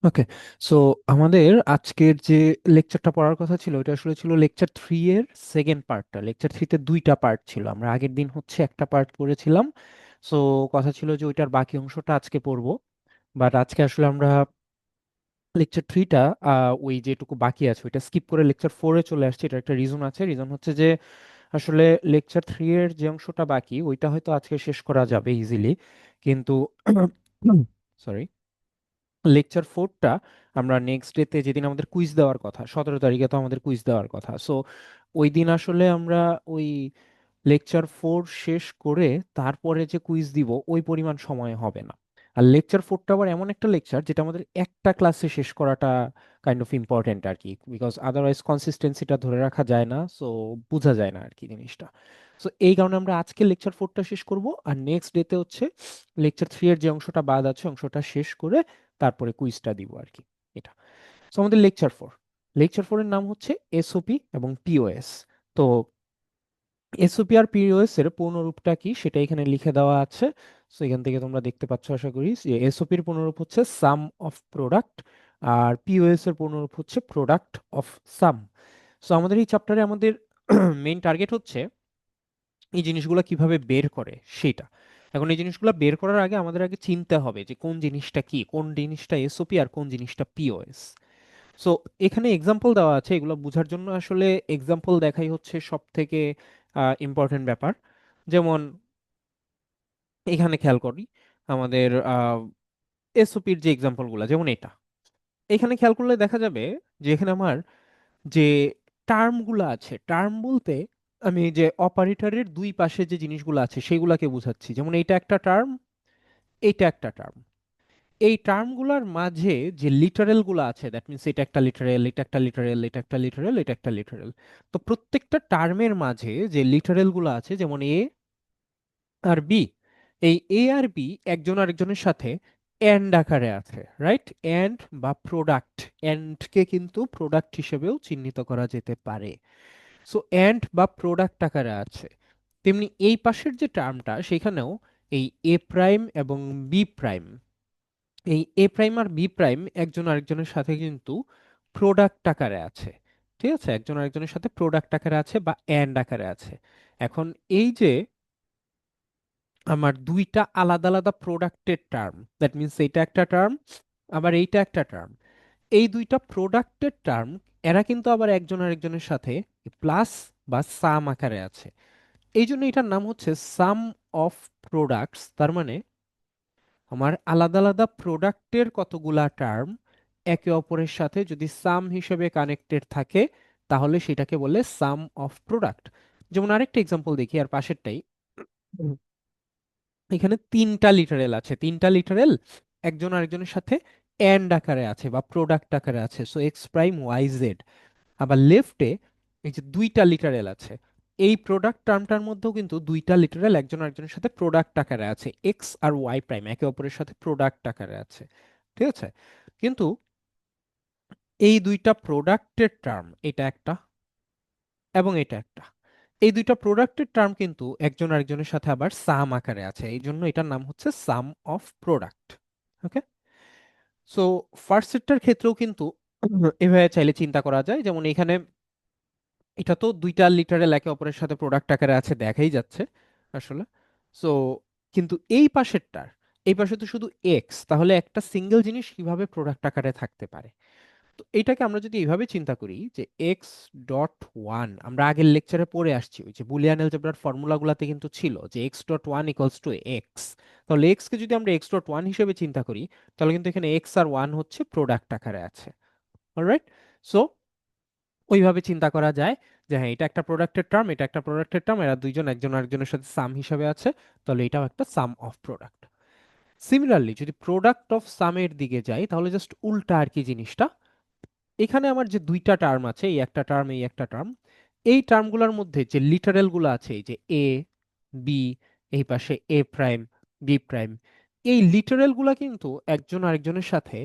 ওকে, so আমাদের আজকের যে লেকচারটা পড়ার কথা ছিল এটা আসলে ছিল লেকচার 3 এর সেকেন্ড পার্টটা। লেকচার 3 তে দুইটা পার্ট ছিল, আমরা আগের দিন হচ্ছে একটা পার্ট পড়েছিলাম। সো কথা ছিল যে ওইটার বাকি অংশটা আজকে পড়বো, বাট আজকে আসলে আমরা লেকচার 3টা ওই যেটুকু বাকি আছে ওইটা স্কিপ করে লেকচার 4-এ চলে আসছে। এটা একটা রিজন আছে, রিজন হচ্ছে যে আসলে লেকচার 3 এর যে অংশটা বাকি ওইটা হয়তো আজকে শেষ করা যাবে ইজিলি, কিন্তু সরি, লেকচার 4টা আমরা নেক্সট ডেতে, যেদিন আমাদের কুইজ দেওয়ার কথা, 17 তারিখে তো আমাদের কুইজ দেওয়ার কথা, সো ওই দিন আসলে আমরা ওই লেকচার 4 শেষ করে তারপরে যে কুইজ দিব ওই পরিমাণ সময় হবে না। আর লেকচার 4টা আবার এমন একটা লেকচার যেটা আমাদের একটা ক্লাসে শেষ করাটা কাইন্ড অফ ইম্পর্টেন্ট আর কি, বিকজ আদারওয়াইজ কনসিস্টেন্সিটা ধরে রাখা যায় না, সো বোঝা যায় না আর কি জিনিসটা। সো এই কারণে আমরা আজকে লেকচার 4টা শেষ করব, আর নেক্সট ডেতে হচ্ছে লেকচার 3 এর যে অংশটা বাদ আছে অংশটা শেষ করে তারপরে কুইজটা দিব আর কি। এটা সো আমাদের লেকচার 4 এর নাম হচ্ছে এসওপি এবং পিওএস। তো এসওপি আর পিওএস এর পূর্ণরূপটা কি সেটা এখানে লিখে দেওয়া আছে। সো এখান থেকে তোমরা দেখতে পাচ্ছ আশা করি, যে এসওপি এর পূর্ণরূপ হচ্ছে sum of product, R POS এর পূর্ণরূপ হচ্ছে প্রোডাক্ট অফ সাম। সো আমাদের এই চ্যাপ্টারে আমাদের মেইন টার্গেট হচ্ছে এই জিনিসগুলো কিভাবে বের করে সেটা। এখন এই জিনিসগুলো বের করার আগে আমাদের আগে চিনতে হবে যে কোন জিনিসটা কি, কোন জিনিসটা এসওপি আর কোন জিনিসটা পিওএস। সো এখানে এক্সাম্পল দেওয়া আছে, এগুলো বোঝার জন্য আসলে এক্সাম্পল দেখাই হচ্ছে সব থেকে ইম্পর্টেন্ট ব্যাপার। যেমন এখানে খেয়াল করি আমাদের এসওপির যে এক্সাম্পলগুলো, যেমন এটা এখানে খেয়াল করলে দেখা যাবে যে এখানে আমার যে টার্মগুলো আছে, টার্ম বলতে আমি এই যে অপারেটরের দুই পাশে যে জিনিসগুলো আছে সেগুলাকে বোঝাচ্ছি। যেমন এইটা একটা টার্ম, এইটা একটা টার্ম। এই টার্মগুলোর মাঝে যে লিটারেল গুলো আছে, দ্যাট মিনস এটা একটা লিটারেল, এটা একটা লিটারেল, এটা একটা লিটারেল, এটা একটা লিটারেল। তো প্রত্যেকটা টার্মের মাঝে যে লিটারেল গুলো আছে, যেমন এ আর বি, এই এ আর বি একজন আরেকজনের সাথে এন্ড আকারে আছে, রাইট? এন্ড বা প্রোডাক্ট, এন্ডকে কিন্তু প্রোডাক্ট হিসেবেও চিহ্নিত করা যেতে পারে। সো এন্ড বা প্রোডাক্ট আকারে আছে। তেমনি এই পাশের যে টার্মটা সেখানেও এই এ প্রাইম এবং বি প্রাইম, এই এ প্রাইম আর বি প্রাইম একজন আরেকজনের সাথে কিন্তু প্রোডাক্ট আকারে আছে। ঠিক আছে, একজন আরেকজনের সাথে প্রোডাক্ট আকারে আছে বা অ্যান্ড আকারে আছে। এখন এই যে আমার দুইটা আলাদা আলাদা প্রোডাক্টের টার্ম, দ্যাট মিনস এইটা একটা টার্ম আবার এইটা একটা টার্ম, এই দুইটা প্রোডাক্টের টার্ম এরা কিন্তু আবার একজন আরেকজনের সাথে প্লাস বা সাম আকারে আছে। এই জন্য এটার নাম হচ্ছে সাম অফ প্রোডাক্টস। তার মানে আমার আলাদা আলাদা প্রোডাক্টের কতগুলা টার্ম একে অপরের সাথে যদি সাম হিসেবে কানেক্টেড থাকে তাহলে সেটাকে বলে সাম অফ প্রোডাক্ট। যেমন আরেকটা এক্সাম্পল দেখি আর পাশেরটাই। হুম। এখানে তিনটা লিটারেল আছে, তিনটা লিটারেল একজন আরেকজনের সাথে এন্ড আকারে আছে বা প্রোডাক্ট আকারে আছে, so X prime Y Z. আবার লেফটে এই যে দুইটা লিটারেল আছে, এই প্রোডাক্ট টার্মটার মধ্যেও কিন্তু দুইটা লিটারেল একজন আরেকজনের সাথে প্রোডাক্ট আকারে আছে, এক্স আর ওয়াই প্রাইম একে অপরের সাথে প্রোডাক্ট আকারে আছে। ঠিক আছে, কিন্তু এই দুইটা প্রোডাক্টের টার্ম, এটা একটা এবং এটা একটা, এই দুইটা প্রোডাক্টের টার্ম কিন্তু একজন আরেকজনের সাথে আবার সাম আকারে আছে, এই জন্য এটার নাম হচ্ছে sum of product. Okay, so first সেটটার ক্ষেত্রেও কিন্তু এভাবে চাইলে চিন্তা করা যায়। যেমন এখানে এটা তো দুইটা লিটারেল একে অপরের সাথে প্রোডাক্ট আকারে আছে দেখাই যাচ্ছে আসলে। সো কিন্তু এই পাশেরটার, এই পাশে তো শুধু এক্স, তাহলে একটা সিঙ্গেল জিনিস কিভাবে প্রোডাক্ট আকারে থাকতে পারে? তো এটাকে আমরা যদি এইভাবে চিন্তা করি যে এক্স ডট ওয়ান, আমরা আগের লেকচারে পড়ে আসছি ওই যে বুলিয়ান অ্যালজেব্রার ফর্মুলাগুলোতে কিন্তু ছিল যে x dot one equals to x. তাহলে এক্স কে যদি আমরা এক্স ডট ওয়ান হিসেবে চিন্তা করি তাহলে কিন্তু এখানে এক্স আর ওয়ান হচ্ছে প্রোডাক্ট আকারে আছে। অলরাইট, সো ওইভাবে চিন্তা করা যায় যে হ্যাঁ এটা একটা প্রোডাক্টের টার্ম, এটা একটা প্রোডাক্টের টার্ম, এরা দুইজন একজন আরেকজনের সাথে সাম হিসাবে আছে, তাহলে এটাও একটা সাম অফ প্রোডাক্ট। সিমিলারলি যদি প্রোডাক্ট অফ সামের দিকে যাই তাহলে জাস্ট উল্টা আর কি জিনিসটা। এখানে আমার যে দুইটা টার্ম আছে, এই একটা টার্ম এই একটা টার্ম, এই টার্মগুলোর মধ্যে যে লিটারেল গুলো আছে, এই যে এ বি, এই পাশে এ প্রাইম বি প্রাইম, এই লিটারেল গুলা কিন্তু একজন আরেকজনের সাথে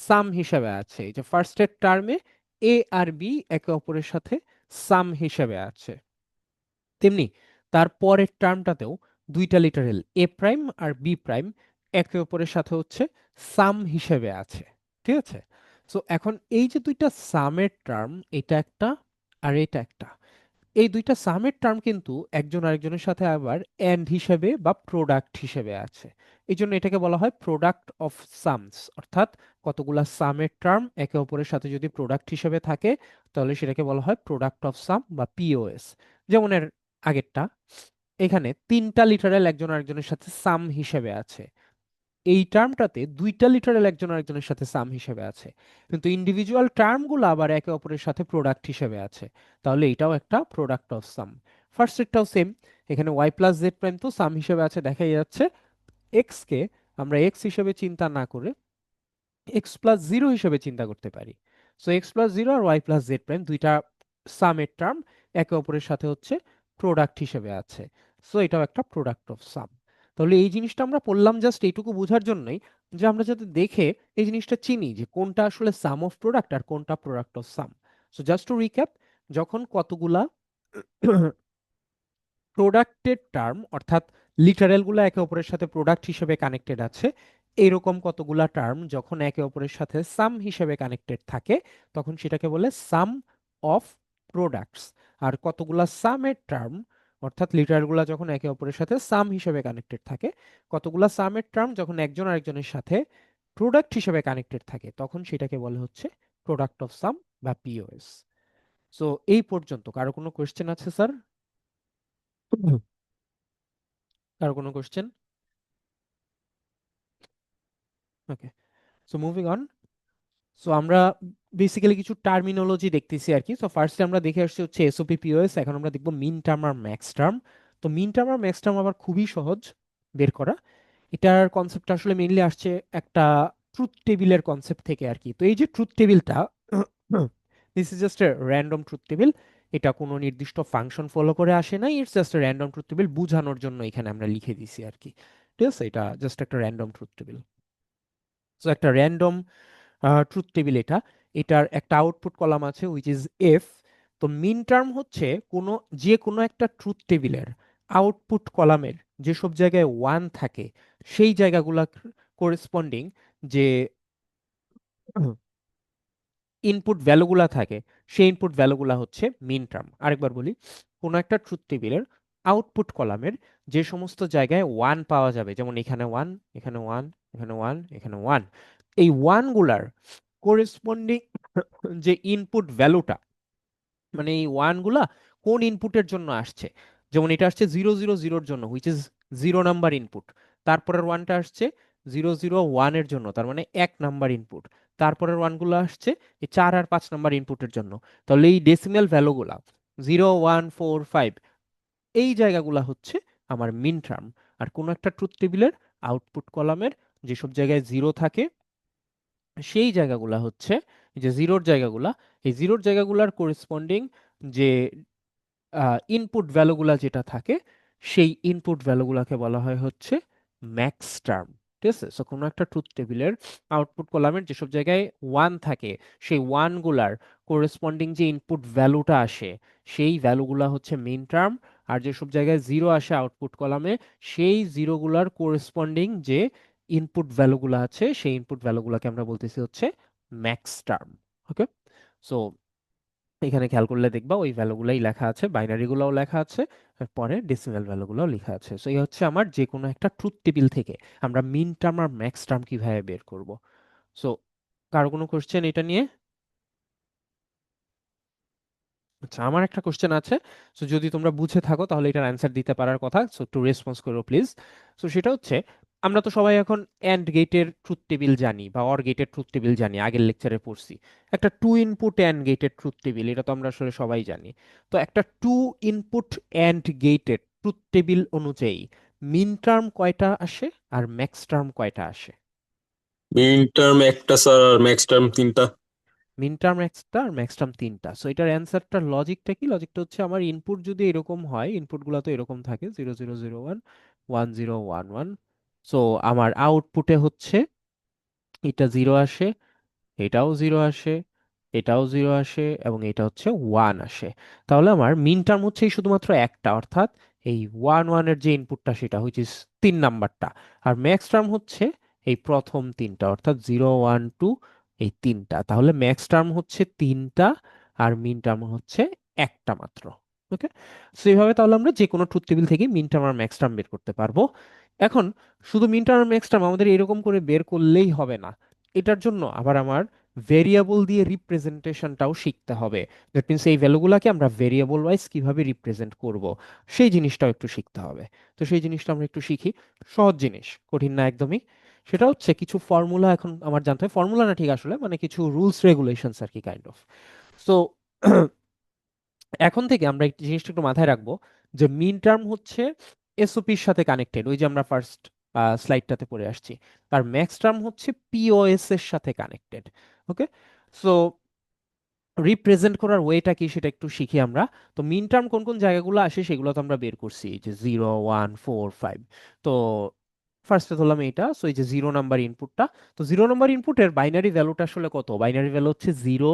সাম হিসাবে আছে। এই যে ফার্স্টের টার্মে এ আর বি একে অপরের সাথে সাম হিসাবে আছে, তেমনি তার পরের টার্মটাতেও দুইটা লিটারেল এ প্রাইম আর বি প্রাইম একে অপরের সাথে হচ্ছে সাম হিসেবে আছে। ঠিক আছে? সো এখন এই যে দুইটা সামের টার্ম, এটা একটা আর এটা একটা, এই দুইটা সামের টার্ম কিন্তু একজন আরেকজনের সাথে আবার এন্ড হিসেবে বা প্রোডাক্ট হিসেবে আছে। এই জন্য এটাকে বলা হয় প্রোডাক্ট অফ সামস, অর্থাৎ কতগুলা সামের টার্ম একে অপরের সাথে যদি প্রোডাক্ট হিসেবে থাকে তাহলে সেটাকে বলা হয় প্রোডাক্ট অফ সাম বা পিওএস। যেমন এর আগেরটা, এখানে তিনটা লিটারেল একজন আরেকজনের সাথে সাম হিসেবে আছে, এই টার্মটাতে দুইটা লিটারেল একজন আরেকজনের সাথে সাম হিসেবে আছে, কিন্তু ইন্ডিভিজুয়াল টার্মগুলো আবার একে অপরের সাথে প্রোডাক্ট হিসেবে আছে, তাহলে এটাও একটা প্রোডাক্ট অফ সাম। ফার্স্ট এরটাও সেম, এখানে ওয়াই প্লাস জেড প্রাইম তো সাম হিসেবে আছে দেখাই যাচ্ছে, এক্স কে আমরা এক্স হিসেবে চিন্তা না করে এক্স প্লাস জিরো হিসেবে চিন্তা করতে পারি। সো এক্স প্লাস জিরো আর ওয়াই প্লাস জেড প্রাইম দুইটা সামের টার্ম একে অপরের সাথে হচ্ছে প্রোডাক্ট হিসেবে আছে, সো এটাও একটা প্রোডাক্ট অফ সাম। তাহলে এই জিনিসটা আমরা পড়লাম জাস্ট এইটুকু বোঝার জন্যই, যে আমরা যাতে দেখে এই জিনিসটা চিনি যে কোনটা আসলে সাম অফ প্রোডাক্ট আর কোনটা product of sum. So just to recap, যখন কতগুলা প্রোডাক্টের টার্ম অর্থাৎ লিটারেলগুলো একে অপরের সাথে প্রোডাক্ট হিসেবে কানেক্টেড আছে, এরকম কতগুলা টার্ম যখন একে অপরের সাথে সাম হিসেবে কানেক্টেড থাকে তখন সেটাকে বলে সাম অফ প্রোডাক্টস। আর কতগুলা সামের টার্ম অর্থাৎ লিটারগুলা যখন একে অপরের সাথে সাম হিসেবে কানেক্টেড থাকে, কতগুলা সামের টার্ম যখন একজন আরেকজনের সাথে প্রোডাক্ট হিসেবে কানেক্টেড থাকে তখন সেটাকে বলে হচ্ছে প্রোডাক্ট অফ সাম বা পিওএস। সো এই পর্যন্ত কারো কোনো কোয়েশ্চেন আছে স্যার? কারো কোনো question? Okay, so moving on. So আমরা বেসিক্যালি কিছু টার্মিনোলজি দেখতেছি আর কি। সো ফার্স্টে আমরা দেখে আসছি হচ্ছে এসওপি পিওএস, এখন আমরা দেখবো মিন টার্ম আর ম্যাক্স টার্ম। তো মিন টার্ম আর ম্যাক্স টার্ম আবার খুবই সহজ বের করা। এটার কনসেপ্ট আসলে মেইনলি আসছে একটা ট্রুথ টেবিলের কনসেপ্ট থেকে আর কি। তো এই যে ট্রুথ টেবিলটা, this is just a random truth table, এটা কোনো নির্দিষ্ট ফাংশন ফলো করে আসে না, it's just a random truth table, বোঝানোর জন্য এখানে আমরা লিখে দিছি আর কি। ঠিক আছে, এটা জাস্ট একটা র্যান্ডম ট্রুথ টেবিল। সো একটা র্যান্ডম ট্রুথ টেবিল এটা, এটার একটা আউটপুট কলাম আছে উইচ ইজ এফ। তো মিন টার্ম হচ্ছে যে কোনো একটা ট্রুথ টেবিলের আউটপুট কলামের যেসব জায়গায় ওয়ান থাকে সেই জায়গাগুলা করেসপন্ডিং যে ইনপুট ভ্যালুগুলা থাকে সেই ইনপুট ভ্যালুগুলা হচ্ছে মিন টার্ম। আরেকবার বলি, কোনো একটা ট্রুথ টেবিলের আউটপুট কলামের যে সমস্ত জায়গায় ওয়ান পাওয়া যাবে, যেমন এখানে ওয়ান, এখানে ওয়ান, এখানে ওয়ান, এখানে ওয়ান, এই ওয়ানগুলার করেসপন্ডিং যে ইনপুট ভ্যালুটা, মানে এই ওয়ানগুলা কোন ইনপুটের জন্য আসছে, যেমন এটা আসছে 0 0 0-র জন্য হুইচ ইজ 0 নাম্বার ইনপুট, তারপরের ওয়ানটা আসছে 0 0 1-এর জন্য তার মানে 1 নাম্বার ইনপুট, তারপরের ওয়ানগুলো আসছে এই 4 আর 5 নাম্বার ইনপুটের জন্য। তাহলে এই ডেসিমেল ভ্যালুগুলা 0 1 4 5, এই জায়গাগুলা হচ্ছে আমার মিন টার্ম। আর কোনো একটা ট্রুথ টেবিলের আউটপুট কলামের যেসব জায়গায় জিরো থাকে সেই জায়গাগুলা হচ্ছে, এই যে জিরোর জায়গাগুলা, এই জিরোর জায়গাগুলার করেসপন্ডিং যে ইনপুট ভ্যালুগুলা যেটা থাকে সেই ইনপুট ভ্যালুগুলাকে বলা হয় হচ্ছে ম্যাক্স টার্ম। ঠিক আছে, সো কোনো একটা ট্রুথ টেবিলের আউটপুট কলামের যেসব জায়গায় ওয়ান থাকে সেই ওয়ানগুলার কোরেসপন্ডিং যে ইনপুট ভ্যালুটা আসে সেই ভ্যালুগুলা হচ্ছে মেইন টার্ম। আর যেসব জায়গায় জিরো আসে আউটপুট কলামে সেই জিরোগুলার কোরেসপন্ডিং যে ইনপুট ভ্যালুগুলো আছে সেই ইনপুট ভ্যালুগুলোকে আমরা বলতেছি হচ্ছে ম্যাক্স টার্ম। ওকে, সো এখানে খেয়াল করলে দেখবা ওই ভ্যালুগুলাই লেখা আছে, বাইনারি গুলাও লেখা আছে, আর পরে ডেসিমাল ভ্যালুগুলোও লেখা আছে। সো এই হচ্ছে আমার যে কোনো একটা ট্রুথ টেবিল থেকে আমরা মিন টার্ম আর ম্যাক্স টার্ম কিভাবে বের করব। সো কারো কোনো কোশ্চেন এটা নিয়ে? আচ্ছা, আমার একটা কোশ্চেন আছে। সো যদি তোমরা বুঝে থাকো তাহলে এটার অ্যান্সার দিতে পারার কথা, সো একটু রেসপন্স করো প্লিজ। সো সেটা হচ্ছে, আমরা তো সবাই এখন অ্যান্ড গেটের ট্রুথ টেবিল জানি বা অর গেটের ট্রুথ টেবিল জানি, আগের লেকচারে পড়ছি। একটা টু ইনপুট অ্যান্ড গেটের ট্রুথ টেবিল, এটা তো আমরা আসলে সবাই জানি। তো একটা টু ইনপুট অ্যান্ড গেটের ট্রুথ টেবিল অনুযায়ী মিন টার্ম কয়টা আসে আর ম্যাক্স টার্ম কয়টা আসে? মিন টার্ম একটা স্যার, আর ম্যাক্স টার্ম তিনটা। মিন টার্ম একটা আর ম্যাক্স টার্ম তিনটা। সো এটার অ্যান্সারটার লজিকটা কি? লজিকটা হচ্ছে আমার ইনপুট যদি এরকম হয়, ইনপুটগুলো তো এরকম থাকে 0 0 0 1 1 0 1 1, সো আমার আউটপুটে হচ্ছে এটা জিরো আসে, এটাও জিরো আসে, এটাও জিরো আসে এবং এটা হচ্ছে ওয়ান আসে। তাহলে আমার মিন টার্ম হচ্ছে এই শুধুমাত্র একটা, অর্থাৎ এই ওয়ান ওয়ানের যে ইনপুটটা সেটা হুইচ ইজ 3 নাম্বারটা। আর ম্যাক্স টার্ম হচ্ছে এই প্রথম তিনটা অর্থাৎ 0 1 2 এই তিনটা, তাহলে ম্যাক্স টার্ম হচ্ছে তিনটা আর মিন টার্ম হচ্ছে একটা মাত্র। ওকে, সো এইভাবে তাহলে আমরা যে কোনো ট্রুথ টেবিল থেকে মিন টার্ম আর ম্যাক্স টার্ম বের করতে পারবো। এখন শুধু মিন টার্ম আর ম্যাক্স টার্ম আমাদের এরকম করে বের করলেই হবে না, এটার জন্য আবার আমার ভেরিয়েবল দিয়ে রিপ্রেজেন্টেশনটাও শিখতে হবে। দ্যাট মিনস এই ভ্যালুগুলোকে আমরা ভেরিয়েবল ওয়াইজ কিভাবে রিপ্রেজেন্ট করব, সেই জিনিসটাও একটু শিখতে হবে। তো সেই জিনিসটা আমরা একটু শিখি। সহজ জিনিস, কঠিন না একদমই। সেটা হচ্ছে কিছু ফর্মুলা এখন আমার জানতে হয়, ফর্মুলা না ঠিক আসলে মানে কিছু রুলস রেগুলেশনস আর কি, কাইন্ড অফ। সো এখন থেকে আমরা এই জিনিসটা একটু মাথায় রাখবো যে মিন টার্ম হচ্ছে এসওপির সাথে কানেক্টেড, ওই যে আমরা ফার্স্ট স্লাইডটাতে পড়ে আসছি। আর ম্যাক্স টার্ম হচ্ছে পিওএস এর সাথে কানেক্টেড। ওকে, সো রিপ্রেজেন্ট করার ওয়েটা কি সেটা একটু শিখি আমরা। তো মিন টার্ম কোন কোন জায়গাগুলো আসে সেগুলো তো আমরা বের করছি, এই যে 0 1 4 5। তো ফার্স্টে ধরলাম এইটা, সো এই যে 0 নাম্বার ইনপুটটা। তো 0 নাম্বার ইনপুটের বাইনারি ভ্যালুটা আসলে কত? বাইনারি ভ্যালু হচ্ছে 0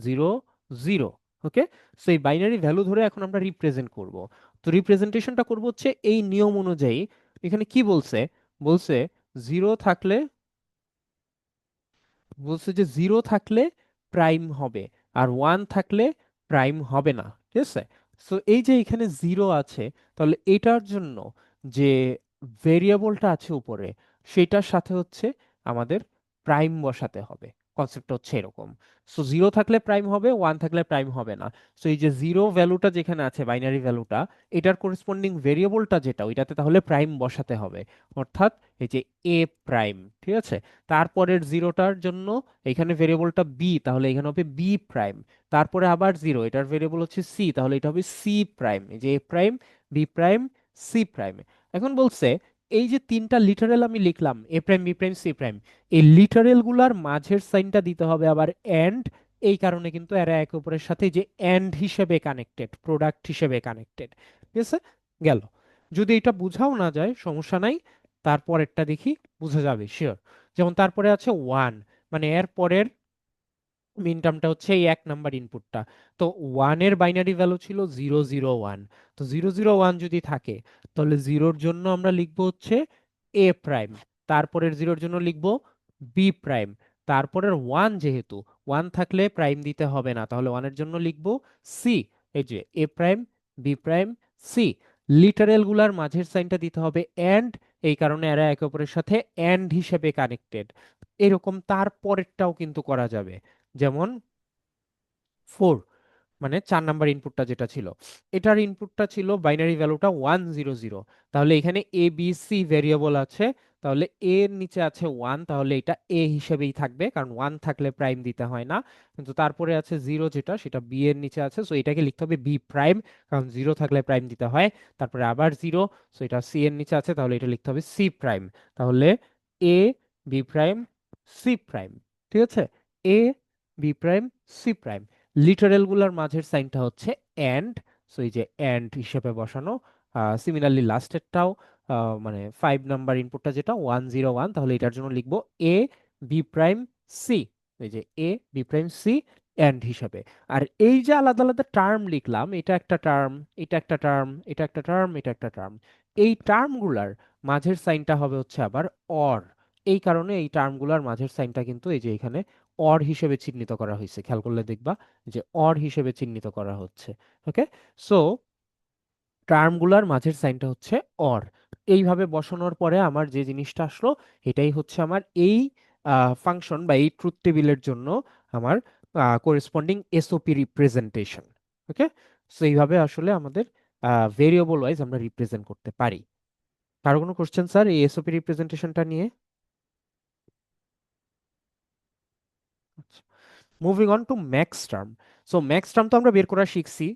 0 0। ওকে, সো এই বাইনারি ভ্যালু ধরে এখন আমরা রিপ্রেজেন্ট করব। তো রিপ্রেজেন্টেশনটা করব হচ্ছে এই নিয়ম অনুযায়ী। এখানে কি বলছে? বলছে জিরো থাকলে, বলছে যে জিরো থাকলে প্রাইম হবে, আর ওয়ান থাকলে প্রাইম হবে না, ঠিক আছে? সো এই যে এখানে জিরো আছে, তাহলে এটার জন্য যে ভেরিয়েবলটা আছে উপরে, সেটার সাথে হচ্ছে আমাদের প্রাইম বসাতে হবে। কনসেপ্টটা হচ্ছে এরকম। সো জিরো থাকলে প্রাইম হবে, ওয়ান থাকলে প্রাইম হবে না। সো এই যে জিরো ভ্যালুটা যেখানে আছে, বাইনারি ভ্যালুটা, এটার করেসপন্ডিং ভেরিয়েবলটা যেটা, ওইটাতে তাহলে প্রাইম বসাতে হবে। অর্থাৎ এই যে এ প্রাইম, ঠিক আছে? তারপরের জিরোটার জন্য এখানে ভেরিয়েবলটা বি, তাহলে এখানে হবে বি প্রাইম। তারপরে আবার জিরো, এটার ভেরিয়েবল হচ্ছে সি, তাহলে এটা হবে সি প্রাইম। এই যে A prime, B prime, C prime. এখন বলছে এই যে তিনটা লিটারেল আমি লিখলাম, A prime, B prime, C prime, এই লিটারেল গুলার মাঝের সাইনটা দিতে হবে আবার এন্ড। এই কারণে কিন্তু এরা একে অপরের সাথে যে এন্ড হিসেবে কানেক্টেড, প্রোডাক্ট হিসেবে কানেক্টেড। ঠিক আছে, গেল। যদি এটা বুঝাও না যায় সমস্যা নাই, তারপরেরটা দেখি বুঝা যাবে শিওর। যেমন তারপরে আছে ওয়ান, মানে এর পরের মিন টার্মটা হচ্ছে এই 1 নাম্বার ইনপুটটা। তো ওয়ানের বাইনারি ভ্যালু ছিল 0 0 1। তো 0 0 1 যদি থাকে, তাহলে জিরোর জন্য আমরা লিখবো হচ্ছে এ প্রাইম, তারপরের জিরোর জন্য লিখবো বি প্রাইম, তারপরের ওয়ান, যেহেতু ওয়ান থাকলে প্রাইম দিতে হবে না, তাহলে ওয়ানের জন্য লিখবো সি। এই যে A prime, B prime, C. Literal গুলার মাঝের সাইনটা দিতে হবে এন্ড, এই কারণে এরা একে অপরের সাথে এন্ড হিসেবে কানেক্টেড। এরকম তারপরেরটাও কিন্তু করা যাবে। যেমন ফোর, মানে 4 নাম্বার ইনপুটটা যেটা ছিল, এটার ইনপুটটা ছিল বাইনারি ভ্যালুটা 1 0 0। তাহলে এখানে এ বি সি ভেরিয়েবল আছে, তাহলে এ এর নিচে আছে ওয়ান, তাহলে এটা এ হিসেবেই থাকবে কারণ ওয়ান থাকলে প্রাইম দিতে হয় না। কিন্তু তারপরে আছে জিরো, যেটা সেটা বি এর নিচে আছে, সো এটাকে লিখতে হবে বি প্রাইম, কারণ জিরো থাকলে প্রাইম দিতে হয়। তারপরে আবার জিরো, সো এটা সি এর নিচে আছে, তাহলে এটা লিখতে হবে সি প্রাইম। তাহলে A, B prime, C prime. ঠিক আছে, A, B prime, C prime. Literal গুলার মাঝের সাইনটা হচ্ছে এন্ড, সো এই যে এন্ড হিসেবে বসানো। সিমিলারলি লাস্টেরটাও, মানে 5 নাম্বার ইনপুটটা যেটা 1 0 1, তাহলে এটার জন্য লিখবো এ, বি প্রাইম, সি। এই যে A, B prime, C and হিসাবে। আর এই যে আলাদা আলাদা টার্ম লিখলাম, এটা একটা টার্ম, এটা একটা টার্ম, এটা একটা টার্ম, এটা একটা টার্ম, এই টার্মগুলার মাঝের সাইনটা হবে হচ্ছে আবার অর। এই কারণে এই টার্মগুলার মাঝের সাইনটা কিন্তু এই যে এখানে অর হিসেবে চিহ্নিত করা হয়েছে, খেয়াল করলে দেখবা যে অর হিসেবে চিহ্নিত করা হচ্ছে। ওকে, সো টার্মগুলার মাঝের সাইনটা হচ্ছে অর। এইভাবে বসানোর পরে আমার যে জিনিসটা আসলো, এটাই হচ্ছে আমার এই ফাংশন বা এই ট্রুথ টেবিলের জন্য আমার করেসপন্ডিং এসওপি রিপ্রেজেন্টেশন। ওকে, সো এইভাবে আসলে আমাদের ভেরিয়েবল ওয়াইজ আমরা রিপ্রেজেন্ট করতে পারি। কারো কোনো কোশ্চেন স্যার এই এসওপি রিপ্রেজেন্টেশনটা নিয়ে? Moving on to max term. So max term তো আমরা বের করা শিখছি।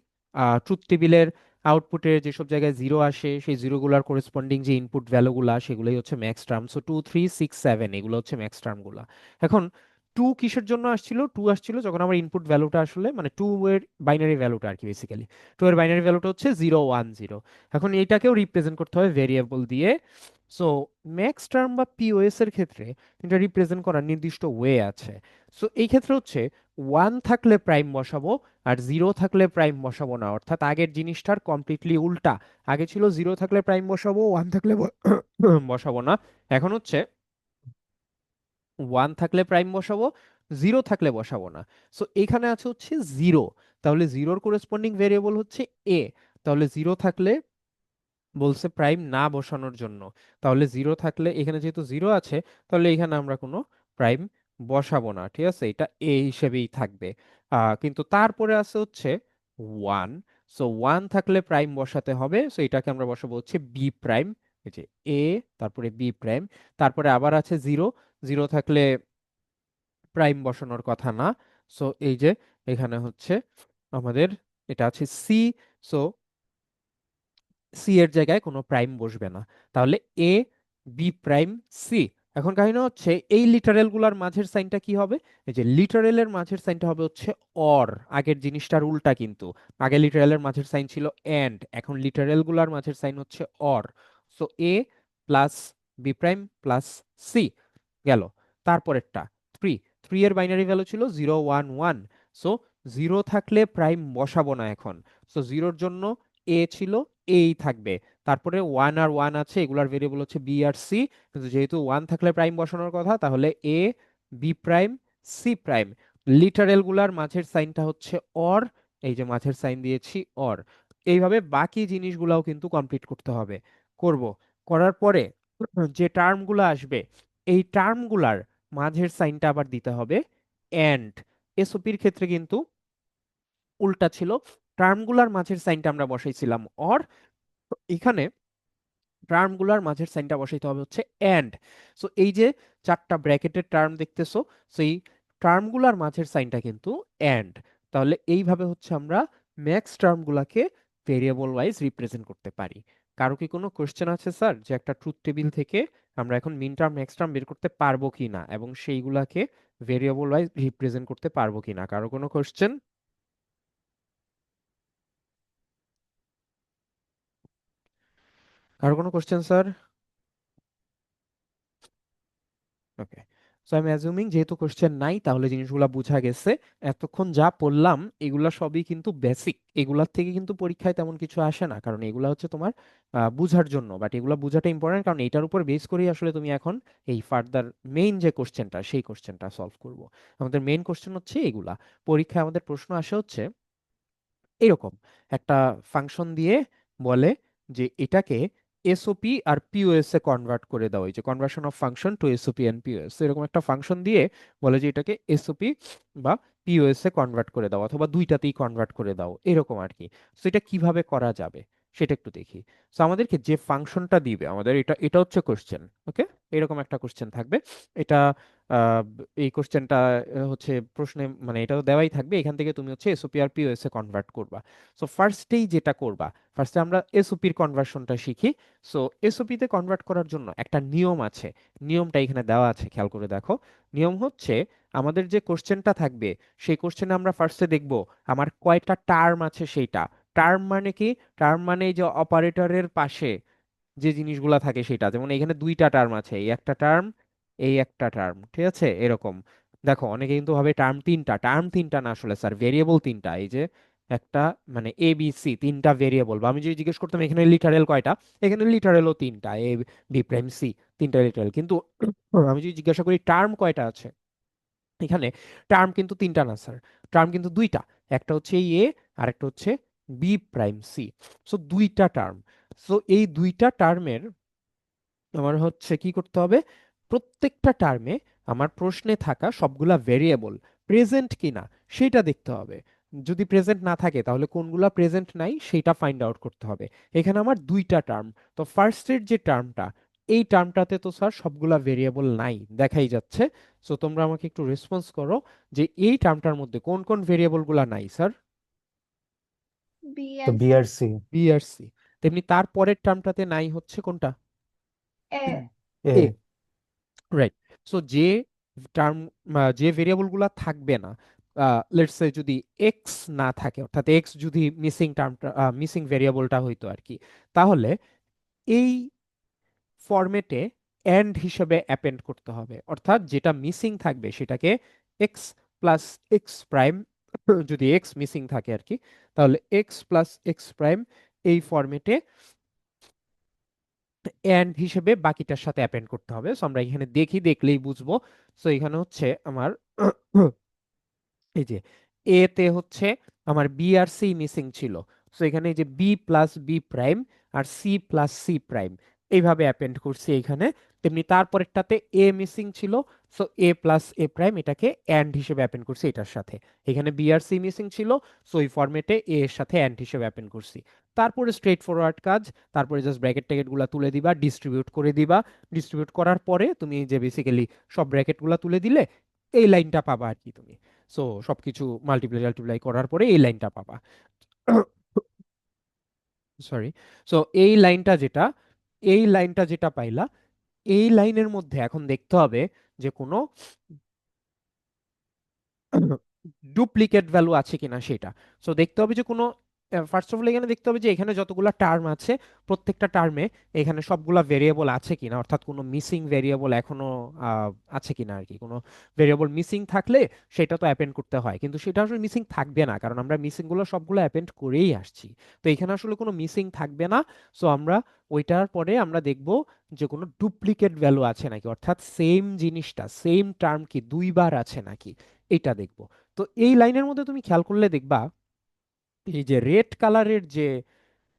ট্রুথ টেবিলের আউটপুটে যেসব জায়গায় জিরো আসে, সেই জিরোগুলার করেসপন্ডিং যে ইনপুট ভ্যালুগুলা, সেগুলোই হচ্ছে ম্যাক্স টার্ম। সো 2 3 6 7 এগুলো হচ্ছে ম্যাক্স টার্মগুলা। এখন টু কিসের জন্য আসছিল? টু আসছিল যখন আমার ইনপুট ভ্যালুটা আসলে, মানে টু এর বাইনারি ভ্যালুটা আর কি, বেসিক্যালি টু এর বাইনারি ভ্যালুটা হচ্ছে 0 1 0। এখন এইটাকেও রিপ্রেজেন্ট করতে হবে ভেরিয়েবল দিয়ে। সো ম্যাক্স টার্ম বা পিওএস এর ক্ষেত্রে এটা রিপ্রেজেন্ট করার নির্দিষ্ট ওয়ে আছে। সো এই ক্ষেত্রে হচ্ছে ওয়ান থাকলে প্রাইম বসাবো, আর জিরো থাকলে প্রাইম বসাবো না, অর্থাৎ আগের জিনিসটার কমপ্লিটলি উল্টা। আগে ছিল জিরো থাকলে প্রাইম বসাবো, ওয়ান থাকলে বসাবো না। এখন হচ্ছে ওয়ান থাকলে প্রাইম বসাবো, জিরো থাকলে বসাবো না। সো এখানে আছে হচ্ছে জিরো, তাহলে জিরোর করেসপন্ডিং ভেরিয়েবল হচ্ছে এ, তাহলে জিরো থাকলে বলছে প্রাইম না বসানোর জন্য, তাহলে জিরো থাকলে এখানে যেহেতু জিরো আছে, তাহলে এখানে আমরা কোনো প্রাইম বসাবো না, ঠিক আছে, এটা এ হিসেবেই থাকবে। কিন্তু তারপরে আছে হচ্ছে ওয়ান, সো ওয়ান থাকলে প্রাইম বসাতে হবে, সো এটাকে আমরা বসাবো হচ্ছে বি প্রাইম, এই যে এ, তারপরে বি প্রাইম, তারপরে আবার আছে জিরো, জিরো থাকলে প্রাইম বসানোর কথা না, সো এই যে এখানে হচ্ছে আমাদের এটা আছে সি, সো সি এর জায়গায় কোনো প্রাইম বসবে না, তাহলে এ বি প্রাইম সি। এখন কাহিনী হচ্ছে এই লিটারেল গুলার মাঝের সাইনটা কি হবে, এই যে লিটারেলের মাঝের সাইনটা হবে হচ্ছে অর, আগের জিনিসটার উল্টা কিন্তু, আগে লিটারেলের মাঝের সাইন ছিল এন্ড, এখন লিটারেল গুলার মাঝের সাইন হচ্ছে or, so A plus B prime plus C গেল। তারপরেরটা থ্রি, থ্রি এর বাইনারি ভ্যালু ছিল 0 1 1, সো জিরো থাকলে প্রাইম বসাবো না এখন, সো জিরোর জন্য এ ছিল, এই থাকবে, তারপরে ওয়ান আর ওয়ান আছে, এগুলার ভেরিয়েবল হচ্ছে বি আর সি, কিন্তু যেহেতু ওয়ান থাকলে প্রাইম বসানোর কথা, তাহলে A B prime C prime, literal গুলার মাঝের সাইনটা হচ্ছে অর, এই যে মাঝের সাইন দিয়েছি অর। এইভাবে বাকি জিনিসগুলাও কিন্তু কমপ্লিট করতে হবে, করব, করার পরে যে টার্মগুলো আসবে এই টার্মগুলার মাঝের সাইনটা আবার দিতে হবে এন্ড, এসওপির ক্ষেত্রে কিন্তু উল্টা ছিল, টার্মগুলার মাঝের সাইনটা আমরা বসাইছিলাম অর, এখানে টার্মগুলার মাঝের সাইনটা বসাইতে হবে হচ্ছে এন্ড। সো এই যে চারটা ব্র্যাকেটের টার্ম দেখতেছো, সেই টার্মগুলার মাঝের সাইনটা কিন্তু এন্ড, তাহলে এইভাবে হচ্ছে আমরা ম্যাক্স টার্মগুলাকে ভেরিয়েবল ওয়াইজ রিপ্রেজেন্ট করতে পারি। কারো কি কোনো কোশ্চেন আছে স্যার, যে একটা ট্রুথ টেবিল থেকে আমরা এখন মিন টার্ম ম্যাক্স টার্ম বের করতে পারবো কিনা এবং সেইগুলাকে ভেরিয়েবল ওয়াইজ রিপ্রেজেন্ট করতে পারবো কিনা, কারো কোনো কোশ্চেন? কারো কোনো কোশ্চেন স্যার? ওকে, সো আমি অ্যাজুমিং যেহেতু কোশ্চেন নাই তাহলে জিনিসগুলো বোঝা গেছে। এতক্ষণ যা পড়লাম এগুলা সবই কিন্তু বেসিক, এগুলার থেকে কিন্তু পরীক্ষায় তেমন কিছু আসে না, কারণ এগুলা হচ্ছে তোমার বুঝার জন্য, বাট এগুলা বোঝাটা ইম্পর্টেন্ট, কারণ এটার উপর বেস করেই আসলে তুমি এখন এই ফার্দার মেইন যে কোশ্চেনটা সেই কোশ্চেনটা সলভ করবো। আমাদের মেইন কোশ্চেন হচ্ছে এগুলা, পরীক্ষায় আমাদের প্রশ্ন আসে হচ্ছে এরকম একটা ফাংশন দিয়ে, বলে যে এটাকে এসওপি আর পিওএস এ কনভার্ট করে দাও, এই যে conversion of function to SOP and POS, এরকম একটা ফাংশন দিয়ে বলে যে এটাকে এসওপি বা পিওএস এ কনভার্ট করে দাও অথবা দুইটাতেই কনভার্ট করে দাও এরকম আর কি। তো এটা কিভাবে করা যাবে সেটা একটু দেখি। তো আমাদেরকে যে ফাংশনটা দিবে আমাদের, এটা এটা হচ্ছে কোশ্চেন, ওকে, এরকম একটা কোশ্চেন থাকবে, এটা এই কোশ্চেনটা হচ্ছে প্রশ্নে মানে এটা তো দেওয়াই থাকবে, এখান থেকে তুমি হচ্ছে এসওপি আর পিওএস এ কনভার্ট করবা। সো ফার্স্টেই যেটা করবা, ফার্স্টে আমরা এসওপির কনভার্সনটা শিখি। সো এসওপি তে কনভার্ট করার জন্য একটা নিয়ম আছে, নিয়মটা এখানে দেওয়া আছে, খেয়াল করে দেখো। নিয়ম হচ্ছে আমাদের যে কোশ্চেনটা থাকবে সেই কোশ্চেনে আমরা ফার্স্টে দেখব আমার কয়টা টার্ম আছে সেইটা। টার্ম মানে কি? টার্ম মানে এই যে অপারেটরের পাশে যে জিনিসগুলা থাকে সেটা, যেমন এখানে দুইটা টার্ম আছে, এই একটা টার্ম, এই একটা টার্ম, ঠিক আছে এরকম। দেখো অনেকে কিন্তু ভাবে টার্ম তিনটা, টার্ম তিনটা না, আসলে স্যার ভেরিয়েবল তিনটা, এই যে একটা মানে এ বি সি তিনটা ভেরিয়েবল, বা আমি যদি জিজ্ঞেস করতাম এখানে লিটারেল কয়টা, এখানে লিটারেলও তিনটা, এ বি প্রাইম সি তিনটা লিটারেল, কিন্তু আমি যদি জিজ্ঞাসা করি টার্ম কয়টা আছে, এখানে টার্ম কিন্তু তিনটা না স্যার, টার্ম কিন্তু দুইটা, একটা হচ্ছে এই এ আর একটা হচ্ছে বি প্রাইম সি, সো দুইটা টার্ম। সো এই দুইটা টার্মের আমার হচ্ছে কি করতে হবে, প্রত্যেকটা টার্মে আমার প্রশ্নে থাকা সবগুলা ভেরিয়েবল প্রেজেন্ট কিনা সেটা দেখতে হবে, যদি প্রেজেন্ট না থাকে তাহলে কোনগুলা প্রেজেন্ট নাই সেটা ফাইন্ড আউট করতে হবে। এখানে আমার দুইটা টার্ম, তো ফার্স্টের যে টার্মটা, এই টার্মটাতে তো স্যার সবগুলা ভেরিয়েবল নাই দেখাই যাচ্ছে, সো তোমরা আমাকে একটু রেসপন্স করো যে এই টার্মটার মধ্যে কোন কোন ভেরিয়েবল গুলা নাই স্যার? তো BRC বিআরসি বি আর সি, তেমনি তার পরের টার্মটাতে নাই হচ্ছে কোনটা? A A A, right. So যে টার্ম, যে ভেরিয়েবল গুলা থাকবে না, লেটস সে যদি এক্স না থাকে, অর্থাৎ এক্স যদি মিসিং টার্মটা মিসিং ভেরিয়েবলটা হইতো আর কি, তাহলে এই ফরম্যাটে এন্ড হিসেবে অ্যাপেন্ড করতে হবে, অর্থাৎ যেটা মিসিং থাকবে সেটাকে এক্স প্লাস এক্স প্রাইম, যদি এক্স মিসিং থাকে আর কি, তাহলে এক্স প্লাস এক্স প্রাইম এই ফরম্যাটে অ্যান্ড হিসেবে বাকিটার সাথে অ্যাপেন্ড করতে হবে। সো আমরা এখানে দেখি, দেখলেই বুঝবো। সো এখানে হচ্ছে আমার এই যে এ তে হচ্ছে আমার বি আর সি মিসিং ছিল। সো এখানে এই যে বি প্লাস বি প্রাইম আর সি প্লাস সি প্রাইম এইভাবে অ্যাপেন্ড করছি এখানে। তেমনি তারপরেরটাতে এ মিসিং ছিল। So A plus A prime এটাকে অ্যান্ড হিসেবে অ্যাপেন্ড করছি এটার সাথে। এখানে বি আর সি মিসিং ছিল। সো এই ফরম্যাটে এ এর সাথে অ্যান্ড হিসেবে অ্যাপেন্ড করছি। তারপরে স্ট্রেট ফরওয়ার্ড কাজ। তারপরে জাস্ট ব্র্যাকেট ট্যাকেটগুলো তুলে দিবা, ডিস্ট্রিবিউট করে দিবা। ডিস্ট্রিবিউট করার পরে তুমি এই যে বেসিক্যালি সব ব্র্যাকেটগুলো তুলে দিলে এই লাইনটা পাবা আর কি তুমি। সো সবকিছু মাল্টিপ্লাই টাল্টিপ্লাই করার পরে এই লাইনটা পাবা। সরি। সো এই লাইনটা যেটা পাইলা, এই লাইনের মধ্যে এখন দেখতে হবে যে কোনো ডুপ্লিকেট ভ্যালু আছে কিনা সেটা। সো দেখতে হবে যে কোনো, ফার্স্ট অফ অল এখানে দেখতে হবে যে এখানে যতগুলা টার্ম আছে প্রত্যেকটা টার্মে এখানে সবগুলা ভেরিয়েবল আছে কিনা, অর্থাৎ কোনো মিসিং ভেরিয়েবল এখনো আছে কিনা আর কি। কোনো ভেরিয়েবল মিসিং থাকলে সেটা তো অ্যাপেন্ড করতে হয়, কিন্তু সেটা আসলে মিসিং থাকবে না কারণ আমরা মিসিং গুলো সবগুলো অ্যাপেন্ড করেই আসছি। তো এখানে আসলে কোনো মিসিং থাকবে না। সো আমরা ওইটার পরে আমরা দেখব যে কোনো ডুপ্লিকেট ভ্যালু আছে নাকি, অর্থাৎ সেম জিনিসটা সেম টার্ম কি দুইবার আছে নাকি, এটা দেখব। তো এই লাইনের মধ্যে তুমি খেয়াল করলে দেখবা এই যে রেড কালারের যে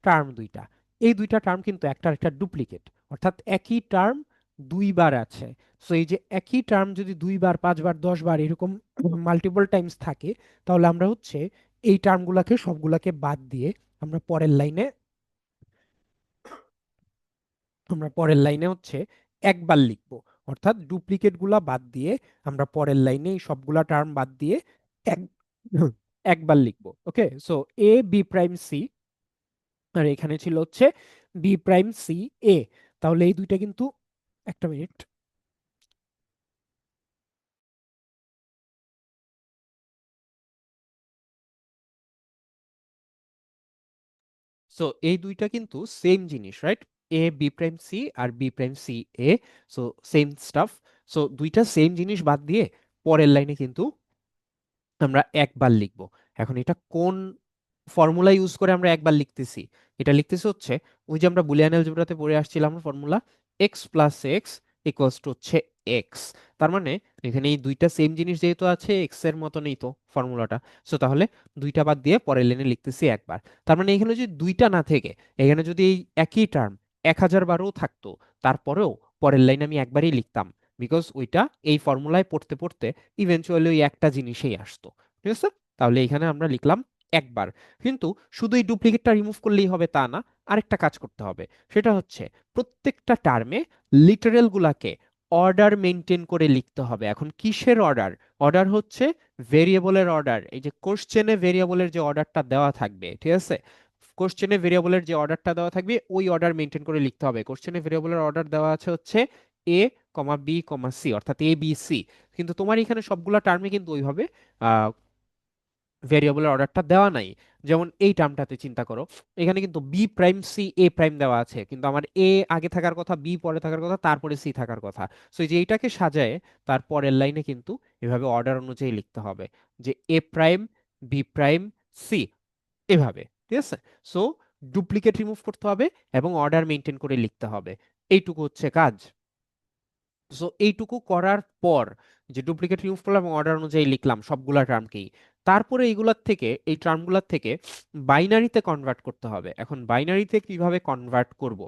টার্ম দুইটা, এই দুইটা টার্ম কিন্তু একটার একটা ডুপ্লিকেট, অর্থাৎ একই টার্ম দুইবার আছে। সো এই যে একই টার্ম যদি দুইবার, পাঁচবার, 10 বার এরকম মাল্টিপল টাইমস থাকে, তাহলে আমরা হচ্ছে এই টার্মগুলোকে সবগুলাকে বাদ দিয়ে আমরা পরের লাইনে হচ্ছে একবার লিখবো। অর্থাৎ ডুপ্লিকেট গুলা বাদ দিয়ে আমরা পরের লাইনে এই সবগুলা টার্ম বাদ দিয়ে এক একবার লিখবো। ওকে, সো এ বি প্রাইম সি, আর এখানে ছিল হচ্ছে বি প্রাইম সি এ। তাহলে এই দুইটা কিন্তু, একটা মিনিট। সো এই দুইটা কিন্তু সেম জিনিস, right? A B prime C আর B prime C A. So same stuff. So দুইটা সেম জিনিস বাদ দিয়ে পরের লাইনে কিন্তু আমরা একবার লিখব। এখন এটা কোন ফর্মুলা ইউজ করে আমরা একবার লিখতেছি? এটা লিখতেছি হচ্ছে ওই যে আমরা বুলিয়ান অ্যালজেব্রাতে পড়ে আসছিলাম formula, x plus x equals to হচ্ছে এক্স। তার মানে এখানে এই দুইটা সেম জিনিস যেহেতু আছে, এক্স এর মতনই তো ফর্মুলাটা। সো তাহলে দুইটা বাদ দিয়ে পরের লাইনে লিখতেছি একবার। তার মানে এখানে যদি দুইটা না থেকে এখানে যদি এই একই টার্ম 1000 বারও থাকতো, তারপরেও পরের লাইনে আমি একবারই লিখতাম, বিকজ ওইটা এই ফর্মুলায় পড়তে পড়তে ইভেনচুয়ালি ওই একটা জিনিসেই আসতো। ঠিক আছে? তাহলে এখানে আমরা লিখলাম একবার। কিন্তু শুধু এই ডুপ্লিকেটটা রিমুভ করলেই হবে তা না, আরেকটা কাজ করতে হবে। সেটা হচ্ছে প্রত্যেকটা টার্মে লিটারেল গুলাকে অর্ডার মেনটেন করে লিখতে হবে। এখন কিসের অর্ডার? অর্ডার হচ্ছে ভেরিয়েবলের অর্ডার। এই যে কোশ্চেনে ভেরিয়েবলের যে অর্ডারটা দেওয়া থাকবে, ঠিক আছে, কোশ্চেনে ভেরিয়েবলের যে অর্ডারটা দেওয়া থাকবে ওই অর্ডার মেনটেন করে লিখতে হবে। কোশ্চেনে ভেরিয়েবলের অর্ডার দেওয়া আছে হচ্ছে এ কমা বি কমা সি, অর্থাৎ এ বি সি। কিন্তু তোমার এখানে সবগুলা টার্মে কিন্তু ওইভাবে ভেরিয়েবলের অর্ডারটা দেওয়া নাই। যেমন এই টার্মটাতে চিন্তা করো, এখানে কিন্তু বি প্রাইম সি এ প্রাইম দেওয়া আছে, কিন্তু আমার এ আগে থাকার কথা, বি পরে থাকার কথা, তারপরে সি থাকার কথা। সো এই যে এইটাকে সাজায় তার পরের লাইনে কিন্তু এভাবে অর্ডার অনুযায়ী লিখতে হবে, যে A prime B prime C, এভাবে। ঠিক আছে? সো ডুপ্লিকেট রিমুভ করতে হবে এবং অর্ডার মেনটেন করে লিখতে হবে। এইটুকু হচ্ছে কাজ। সো এইটুকু করার পর যে ডুপ্লিকেট রিমুভ করলাম এবং অর্ডার অনুযায়ী লিখলাম সবগুলা টার্মকেই, তারপরে এইগুলার থেকে, এই টার্মগুলোর থেকে বাইনারিতে কনভার্ট করতে হবে। এখন বাইনারিতে কিভাবে কনভার্ট করব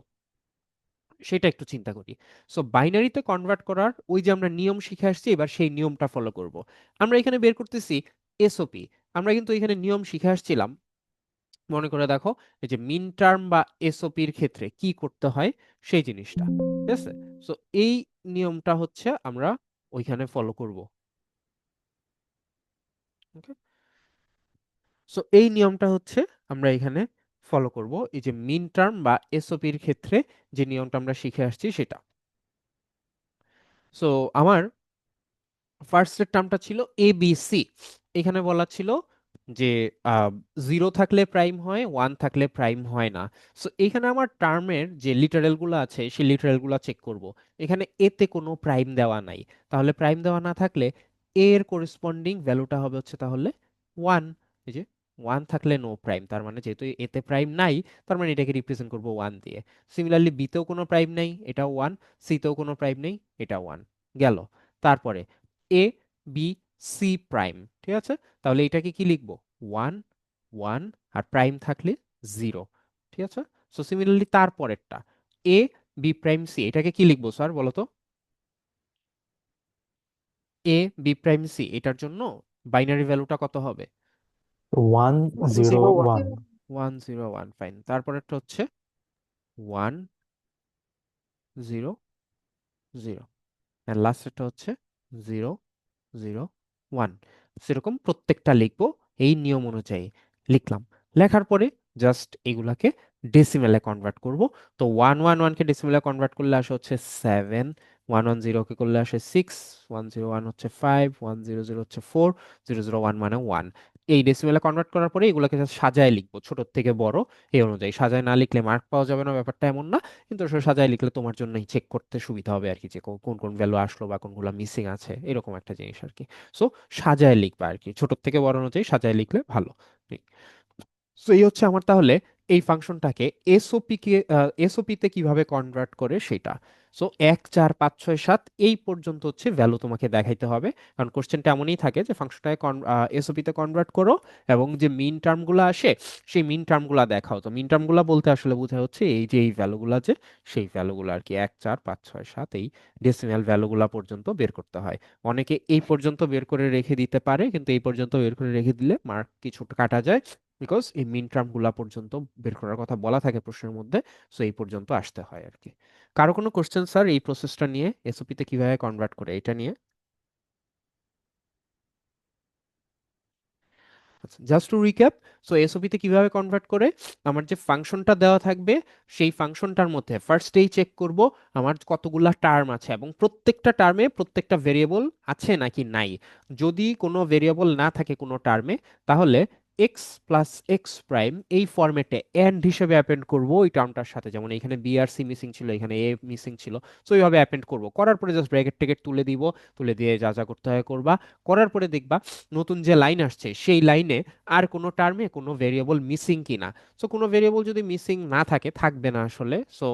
সেটা একটু চিন্তা করি। সো বাইনারিতে কনভার্ট করার ওই যে আমরা নিয়ম শিখে আসছি, এবার সেই নিয়মটা ফলো করব। আমরা এখানে বের করতেছি এসওপি। আমরা কিন্তু এখানে নিয়ম শিখে আসছিলাম, মনে করে দেখো, এই যে মিন টার্ম বা এসওপির ক্ষেত্রে কি করতে হয় সেই জিনিসটা। ঠিক আছে? সো এই নিয়মটা হচ্ছে আমরা ওইখানে ফলো করব। ওকে, সো এই নিয়মটা হচ্ছে আমরা এখানে ফলো করব, এই যে মিন টার্ম বা এসওপির ক্ষেত্রে যে নিয়মটা আমরা শিখে আসছি সেটা। সো আমার ফার্স্টের টার্মটা ছিল এ বি সি। এখানে বলা ছিল যে 0 থাকলে প্রাইম হয়, 1 থাকলে প্রাইম হয় না। সো এখানে আমার টার্মের যে লিটারেল গুলো আছে সেই লিটারেল গুলো চেক করব। এখানে এতে কোনো প্রাইম দেওয়া নাই, তাহলে প্রাইম দেওয়া না থাকলে এ এর করেসপন্ডিং ভ্যালুটা হবে হচ্ছে তাহলে 1। এই যে ওয়ান থাকলে নো প্রাইম, তার মানে যেহেতু এতে প্রাইম নাই, তার মানে এটাকে রিপ্রেজেন্ট করবো ওয়ান দিয়ে। সিমিলারলি বিতেও কোনো প্রাইম নেই, এটা ওয়ান। সিতেও কোনো প্রাইম নেই, এটা ওয়ান। গেল। তারপরে এ, বি, সি প্রাইম, ঠিক আছে? তাহলে এটাকে কি লিখবো? ওয়ান, ওয়ান, আর প্রাইম থাকলে জিরো, ঠিক আছে? সো সিমিলারলি তারপরেরটা এ, বি প্রাইম, সি, এটাকে কি লিখবো স্যার বলো তো? এ, বি প্রাইম, সি, এটার জন্য বাইনারি ভ্যালুটা কত হবে? 101। 101, ফাইন। তারপরেরটা হচ্ছে 1 0 0, অ্যান্ড লাস্টেরটা হচ্ছে 0 0 1। সেরকম প্রত্যেকটা লিখবো এই নিয়ম অনুযায়ী। লিখলাম। লেখার পরে জাস্ট এগুলাকে ডেসিমেলে কনভার্ট করব। তো 111কে ডেসিমেলে কনভার্ট করলে আসে হচ্ছে 7, 110কে করলে আসে 6, 101 হচ্ছে 5, 100 হচ্ছে 4, 001 মানে 1। এই ডেসিমেলে কনভার্ট করার পরে এগুলোকে জাস্ট সাজায় লিখবো ছোট থেকে বড় এই অনুযায়ী। সাজায় না লিখলে মার্ক পাওয়া যাবে না, ব্যাপারটা এমন না। কিন্তু আসলে সাজায় লিখলে তোমার জন্যই চেক করতে সুবিধা হবে আর কি, যে কোন কোন ভ্যালু আসলো বা কোনগুলো মিসিং আছে, এরকম একটা জিনিস আর কি। সো সাজায় লিখবা আর কি, ছোট থেকে বড় অনুযায়ী সাজায় লিখলে ভালো। সো এই হচ্ছে আমার তাহলে এই ফাংশনটাকে এসওপি তে কিভাবে কনভার্ট করে সেটা। সো 1 4 5 6 7 এই পর্যন্ত হচ্ছে ভ্যালু তোমাকে দেখাইতে হবে, কারণ কোশ্চেনটা এমনই থাকে যে ফাংশনটাকে এসওপি তে কনভার্ট করো এবং যে মিন টার্মগুলো আসে সেই মিন টার্মগুলো দেখাও। তো মিন টার্মগুলো বলতে আসলে বোঝা হচ্ছে এই যে এই ভ্যালুগুলো, যে সেই ভ্যালুগুলো আর কি 1 4 5 6 7 এই ডেসিমাল ভ্যালুগুলো পর্যন্ত বের করতে হয়। অনেকে এই পর্যন্ত বের করে রেখে দিতে পারে, কিন্তু এই পর্যন্ত বের করে রেখে দিলে মার্ক কিছু কাটা যায়, বিকজ এই মিন টার্ম গুলা পর্যন্ত বের করার কথা বলা থাকে প্রশ্নের মধ্যে। সো এই পর্যন্ত আসতে হয় আর কি। কারো কোনো কোশ্চেন স্যার এই প্রসেসটা নিয়ে, এসওপি তে কিভাবে কনভার্ট করে এটা নিয়ে? Just to recap, so SOP তে কিভাবে কনভার্ট করে, আমার যে ফাংশনটা দেওয়া থাকবে সেই ফাংশনটার মধ্যে ফার্স্টেই চেক করব আমার কতগুলা টার্ম আছে এবং প্রত্যেকটা টার্মে প্রত্যেকটা ভেরিয়েবল আছে নাকি নাই। যদি কোনো ভেরিয়েবল না থাকে কোনো টার্মে, তাহলে এক্স প্লাস এক্স প্রাইম এই ফরম্যাটে এন্ড হিসেবে অ্যাপেন্ড করব ওই টার্মটার সাথে। যেমন এখানে বি আর সি মিসিং ছিল, এখানে এ মিসিং ছিল। সো এইভাবে অ্যাপেন্ড করব, করার পরে জাস্ট ব্র্যাকেট টেকেট তুলে দিব, তুলে দিয়ে যা যা করতে হয় করবা। করার পরে দেখবা নতুন যে লাইন আসছে সেই লাইনে আর কোনো টার্মে কোনো ভেরিয়েবল মিসিং কিনা। সো কোনো ভেরিয়েবল যদি মিসিং না থাকে, থাকবে না আসলে। সো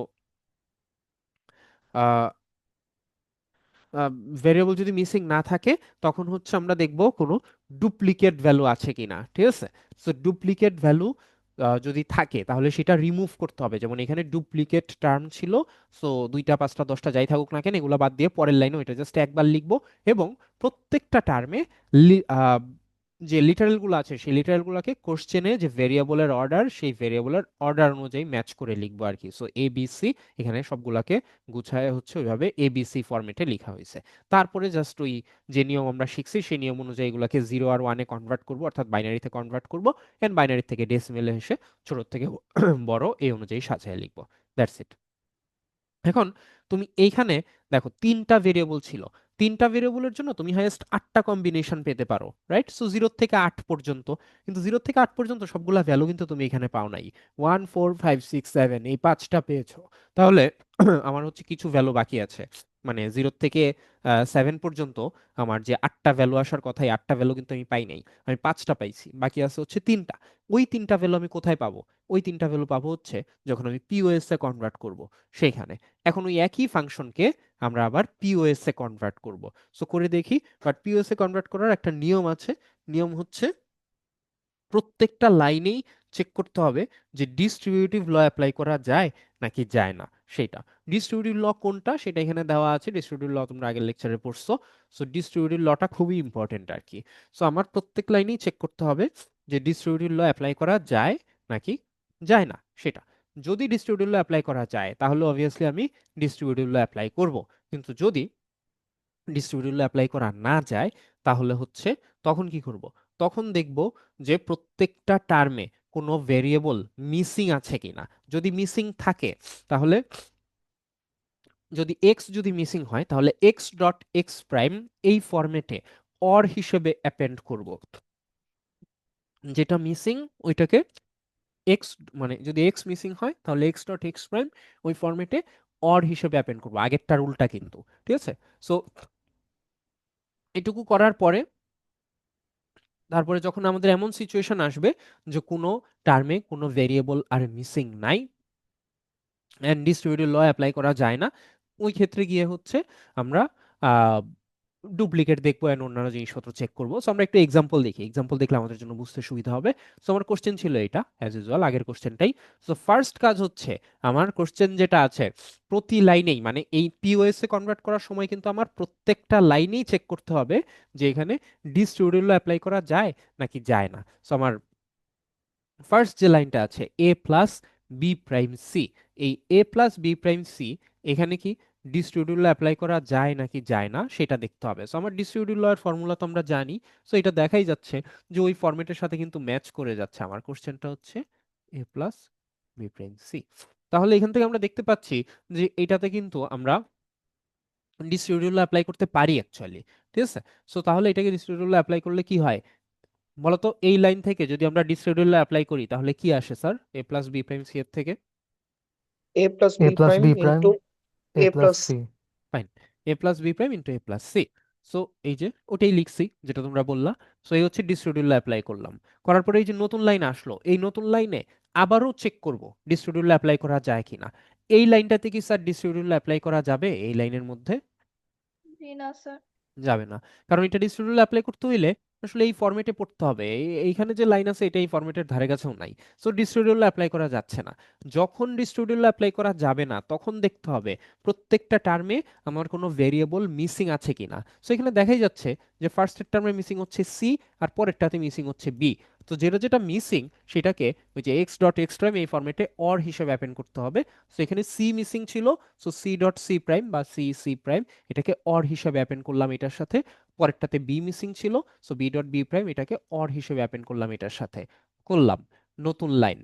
ভেরিয়েবল যদি মিসিং না থাকে, তখন হচ্ছে আমরা দেখব কোনো ডুপ্লিকেট ভ্যালু আছে কিনা, ঠিক আছে? সো ডুপ্লিকেট ভ্যালু যদি থাকে তাহলে সেটা রিমুভ করতে হবে। যেমন এখানে ডুপ্লিকেট টার্ম ছিল, সো 2টা 5টা 10টা যাই থাকুক না কেন এগুলো বাদ দিয়ে পরের লাইনে ওইটা জাস্ট একবার লিখবো। এবং প্রত্যেকটা টার্মে যে লিটারেল গুলো আছে সেই লিটারেল গুলোকে কোশ্চেনে যে ভেরিয়েবলের অর্ডার সেই ভেরিয়েবলের অর্ডার অনুযায়ী ম্যাচ করে লিখবো আর কি। সো এ বি সি এখানে সবগুলাকে গুছায় হচ্ছে ওইভাবে এবিসি ফরম্যাটে লেখা হয়েছে। তারপরে জাস্ট ওই যে নিয়ম আমরা শিখছি সেই নিয়ম অনুযায়ী এগুলাকে 0 আর 1-এ কনভার্ট করব, অর্থাৎ বাইনারিতে কনভার্ট করব। এন্ড বাইনারি থেকে ডেসিমেলে এসে ছোট থেকে বড় এই অনুযায়ী সাজিয়ে লিখবো। That's it. এখন তুমি এইখানে দেখো তিনটা ভেরিয়েবল ছিল, তিনটা ভেরিয়েবলের জন্য তুমি হাইয়েস্ট 8টা কম্বিনেশন পেতে পারো, রাইট? সো 0 থেকে 8 পর্যন্ত। কিন্তু 0 থেকে 8 পর্যন্ত সবগুলা ভ্যালু কিন্তু তুমি এখানে পাও নাই। 1 4 5 6 7 এই 5টা পেয়েছো। তাহলে আমার হচ্ছে কিছু ভ্যালু বাকি আছে, মানে 0 থেকে 7 পর্যন্ত আমার যে 8টা ভ্যালু আসার কথা, এই 8টা ভ্যালু কিন্তু আমি পাই নাই। আমি 5টা পাইছি, বাকি আছে হচ্ছে 3টা। ওই 3টা ভ্যালু আমি কোথায় পাবো? ওই 3টা ভ্যালু পাবো হচ্ছে যখন আমি পিওএস এ কনভার্ট করব সেইখানে। এখন ওই একই ফাংশনকে আমরা আবার পিওএস এ কনভার্ট করব। সো করে দেখি। বাট পিওএস এ কনভার্ট করার একটা নিয়ম আছে। নিয়ম হচ্ছে প্রত্যেকটা লাইনেই চেক করতে হবে যে ডিস্ট্রিবিউটিভ ল অ্যাপ্লাই করা যায় নাকি যায় না সেটা। ডিস্ট্রিবিউটিভ ল কোনটা সেটা এখানে দেওয়া আছে। ডিস্ট্রিবিউটিভ ল তোমরা আগের লেকচারে পড়ছো। সো ডিস্ট্রিবিউটিভ লটা খুবই ইম্পর্টেন্ট আর কি। সো আমার প্রত্যেক লাইনেই চেক করতে হবে যে ডিস্ট্রিবিউটিভ ল অ্যাপ্লাই করা যায় নাকি যায় না সেটা। যদি ডিস্ট্রিবিউটিভ ল অ্যাপ্লাই করা যায় তাহলে অবভিয়াসলি আমি ডিস্ট্রিবিউটিভ ল অ্যাপ্লাই করব। কিন্তু যদি ডিস্ট্রিবিউটিভ ল অ্যাপ্লাই করা না যায় তাহলে হচ্ছে তখন কি করব? তখন দেখব যে প্রত্যেকটা টার্মে কোনো ভেরিয়েবল মিসিং আছে কিনা। যদি মিসিং থাকে তাহলে, যদি এক্স যদি মিসিং হয় তাহলে এক্স ডট এক্স প্রাইম এই ফরম্যাটে অর হিসেবে অ্যাপেন্ড করব। যেটা মিসিং ওইটাকে এক্স, মানে যদি এক্স মিসিং হয় তাহলে এক্স ডট এক্স প্রাইম ওই ফরম্যাটে অর হিসেবে অ্যাপেন্ড করবো, আগেরটার উল্টা কিন্তু। ঠিক আছে? সো এটুকু করার পরে তারপরে যখন আমাদের এমন সিচুয়েশন আসবে যে কোনো টার্মে কোনো ভেরিয়েবল আর মিসিং নাই অ্যান্ড ডিস্ট্রিবিউটিভ ল অ্যাপ্লাই করা যায় না, ওই ক্ষেত্রে গিয়ে হচ্ছে আমরা ডুপ্লিকেট দেখবো অ্যান্ড অন্যান্য জিনিসপত্র চেক করবো। সো আমরা একটু এক্সাম্পল দেখি, এক্সাম্পল দেখলে আমাদের জন্য বুঝতে সুবিধা হবে। সো আমার কোশ্চেন ছিল এটা অ্যাজ ইউজুয়াল আগের কোশ্চেনটাই। সো ফার্স্ট কাজ হচ্ছে, আমার কোশ্চেন যেটা আছে, প্রতি লাইনেই মানে এই পিওএস এ কনভার্ট করার সময় কিন্তু আমার প্রত্যেকটা লাইনেই চেক করতে হবে যে এখানে ডিস্ট্রিবিউটিভ ল অ্যাপ্লাই করা যায় নাকি যায় না। সো আমার ফার্স্ট যে লাইনটা আছে এ প্লাস বি প্রাইম সি, এই এ প্লাস বি প্রাইম সি এখানে কি ডিস্ট্রিবিউটিভ ল অ্যাপ্লাই করা যায় নাকি যায় না সেটা দেখতে হবে। সো আমার ডিস্ট্রিবিউটিভ ল এর ফর্মুলা তো আমরা জানি, সো এটা দেখাই যাচ্ছে যে ওই ফরম্যাটের সাথে কিন্তু ম্যাচ করে যাচ্ছে। আমার কোশ্চেনটা হচ্ছে A plus B prime C. তাহলে এখান থেকে আমরা দেখতে পাচ্ছি যে এটাতে কিন্তু আমরা ডিস্ট্রিবিউটিভ ল অ্যাপ্লাই করতে পারি অ্যাকচুয়ালি। ঠিক আছে, সো তাহলে এটাকে ডিস্ট্রিবিউটিভ ল অ্যাপ্লাই করলে কি হয় বলতো, এই লাইন থেকে যদি আমরা ডিস্ট্রিবিউটিভ ল অ্যাপ্লাই করি তাহলে কি আসে স্যার এ প্লাস বি প্রাইম সি এর থেকে? a plus a b plus prime b prime into a a plus plus c. Fine, A plus B prime into A plus C. So এই যে ওটাই লিখছি যেটা তোমরা বললা। সো এই হচ্ছে ডিস্ট্রিবিউটিভ ল অ্যাপ্লাই করলাম, করার পরে এই যে নতুন লাইন আসলো, এই নতুন লাইনে আবারও চেক করব ডিস্ট্রিবিউটিভ ল অ্যাপ্লাই করা যায় কিনা। এই লাইনটাতে কি স্যার ডিস্ট্রিবিউটিভ ল অ্যাপ্লাই করা যাবে এই লাইনের মধ্যে? জি না স্যার। যাবে না, কারণ এটা ডিস্ট্রিবিউটিভ অ্যাপ্লাই করতে হইলে আসলে এই ফরম্যাটে পড়তে হবে। এইখানে যে লাইন আছে এটা এই ফরম্যাটের ধারে কাছেও নাই। সো ডিস্ট্রিবিউটিভ অ্যাপ্লাই করা যাচ্ছে না। যখন ডিস্ট্রিবিউটিভ অ্যাপ্লাই করা যাবে না তখন দেখতে হবে প্রত্যেকটা টার্মে আমার কোনো ভেরিয়েবল মিসিং আছে কিনা। সো এখানে দেখাই যাচ্ছে যে ফার্স্টের টার্মে মিসিং হচ্ছে সি, আর পরেরটাতে মিসিং হচ্ছে বি। তো যেটা যেটা মিসিং সেটাকে ওই যে এক্স ডট এক্স প্রাইম এই ফরম্যাটে অর হিসেবে অ্যাপেন্ড করতে হবে। সো এখানে সি মিসিং ছিল, so C dot C prime বা সি সি প্রাইম এটাকে অর হিসেবে অ্যাপেন্ড করলাম এটার সাথে। পরেরটাতে বি মিসিং ছিল, so B dot B prime এটাকে অর হিসেবে অ্যাপেন্ড করলাম এটার সাথে। করলাম নতুন লাইন।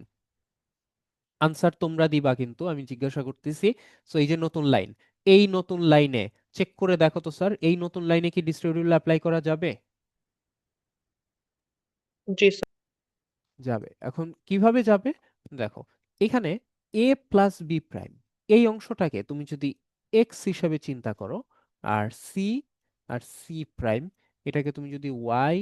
আনসার তোমরা দিবা কিন্তু, আমি জিজ্ঞাসা করতেছি। সো এই যে নতুন লাইন, এই নতুন লাইনে চেক করে দেখো তো স্যার এই নতুন লাইনে কি ডিস্ট্রিবিউটিভ অ্যাপ্লাই করা যাবে? জি স্যার। যাবে। এখন কিভাবে যাবে দেখো, এখানে এ প্লাস বি প্রাইম এই অংশটাকে তুমি যদি এক্স হিসাবে চিন্তা করো, আর সি প্রাইম এটাকে তুমি যদি ওয়াই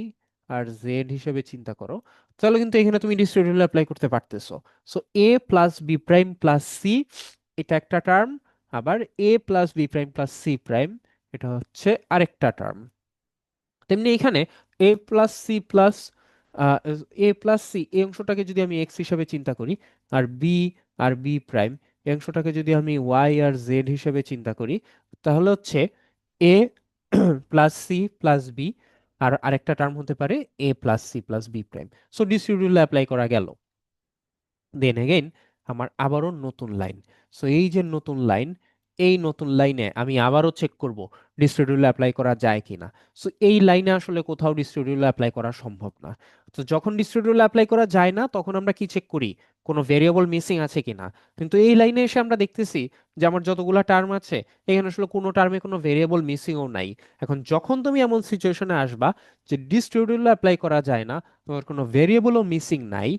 আর জেড হিসেবে চিন্তা করো, তাহলে কিন্তু এখানে তুমি ডিস্ট্রিবিউটিভ অ্যাপ্লাই করতে পারতেছো। So A plus B prime plus C এটা একটা টার্ম, আবার A plus B prime plus C prime এটা হচ্ছে আরেকটা টার্ম। তেমনি এখানে A plus C plus A plus C এই অংশটাকে যদি আমি এক্স হিসাবে চিন্তা করি, আর বি প্রাইম এই অংশটাকে যদি আমি ওয়াই আর জেড হিসাবে চিন্তা করি, তাহলে হচ্ছে A plus C plus B, আর আরেকটা টার্ম হতে পারে A plus C plus B prime. So distributive apply করা গেল। দেন এগেইন আমার আবারও নতুন লাইন। সো এই যে নতুন লাইন, এই নতুন লাইনে আমি আবারও চেক করব ডিস্ট্রিবিউটিভ অ্যাপ্লাই করা যায় কিনা। সো এই লাইনে আসলে কোথাও ডিস্ট্রিবিউটিভ অ্যাপ্লাই করা সম্ভব না। তো যখন ডিস্ট্রিবিউটিভ অ্যাপ্লাই করা যায় না তখন আমরা কি চেক করি, কোনো ভেরিয়েবল মিসিং আছে কিনা। কিন্তু এই লাইনে এসে আমরা দেখতেছি যে আমার যতগুলা টার্ম আছে এখানে আসলে কোনো টার্মে কোনো ভেরিয়েবল মিসিংও নাই। এখন যখন তুমি এমন সিচুয়েশনে আসবা যে ডিস্ট্রিবিউটিভ অ্যাপ্লাই করা যায় না, তোমার কোনো ভেরিয়েবলও মিসিং নাই,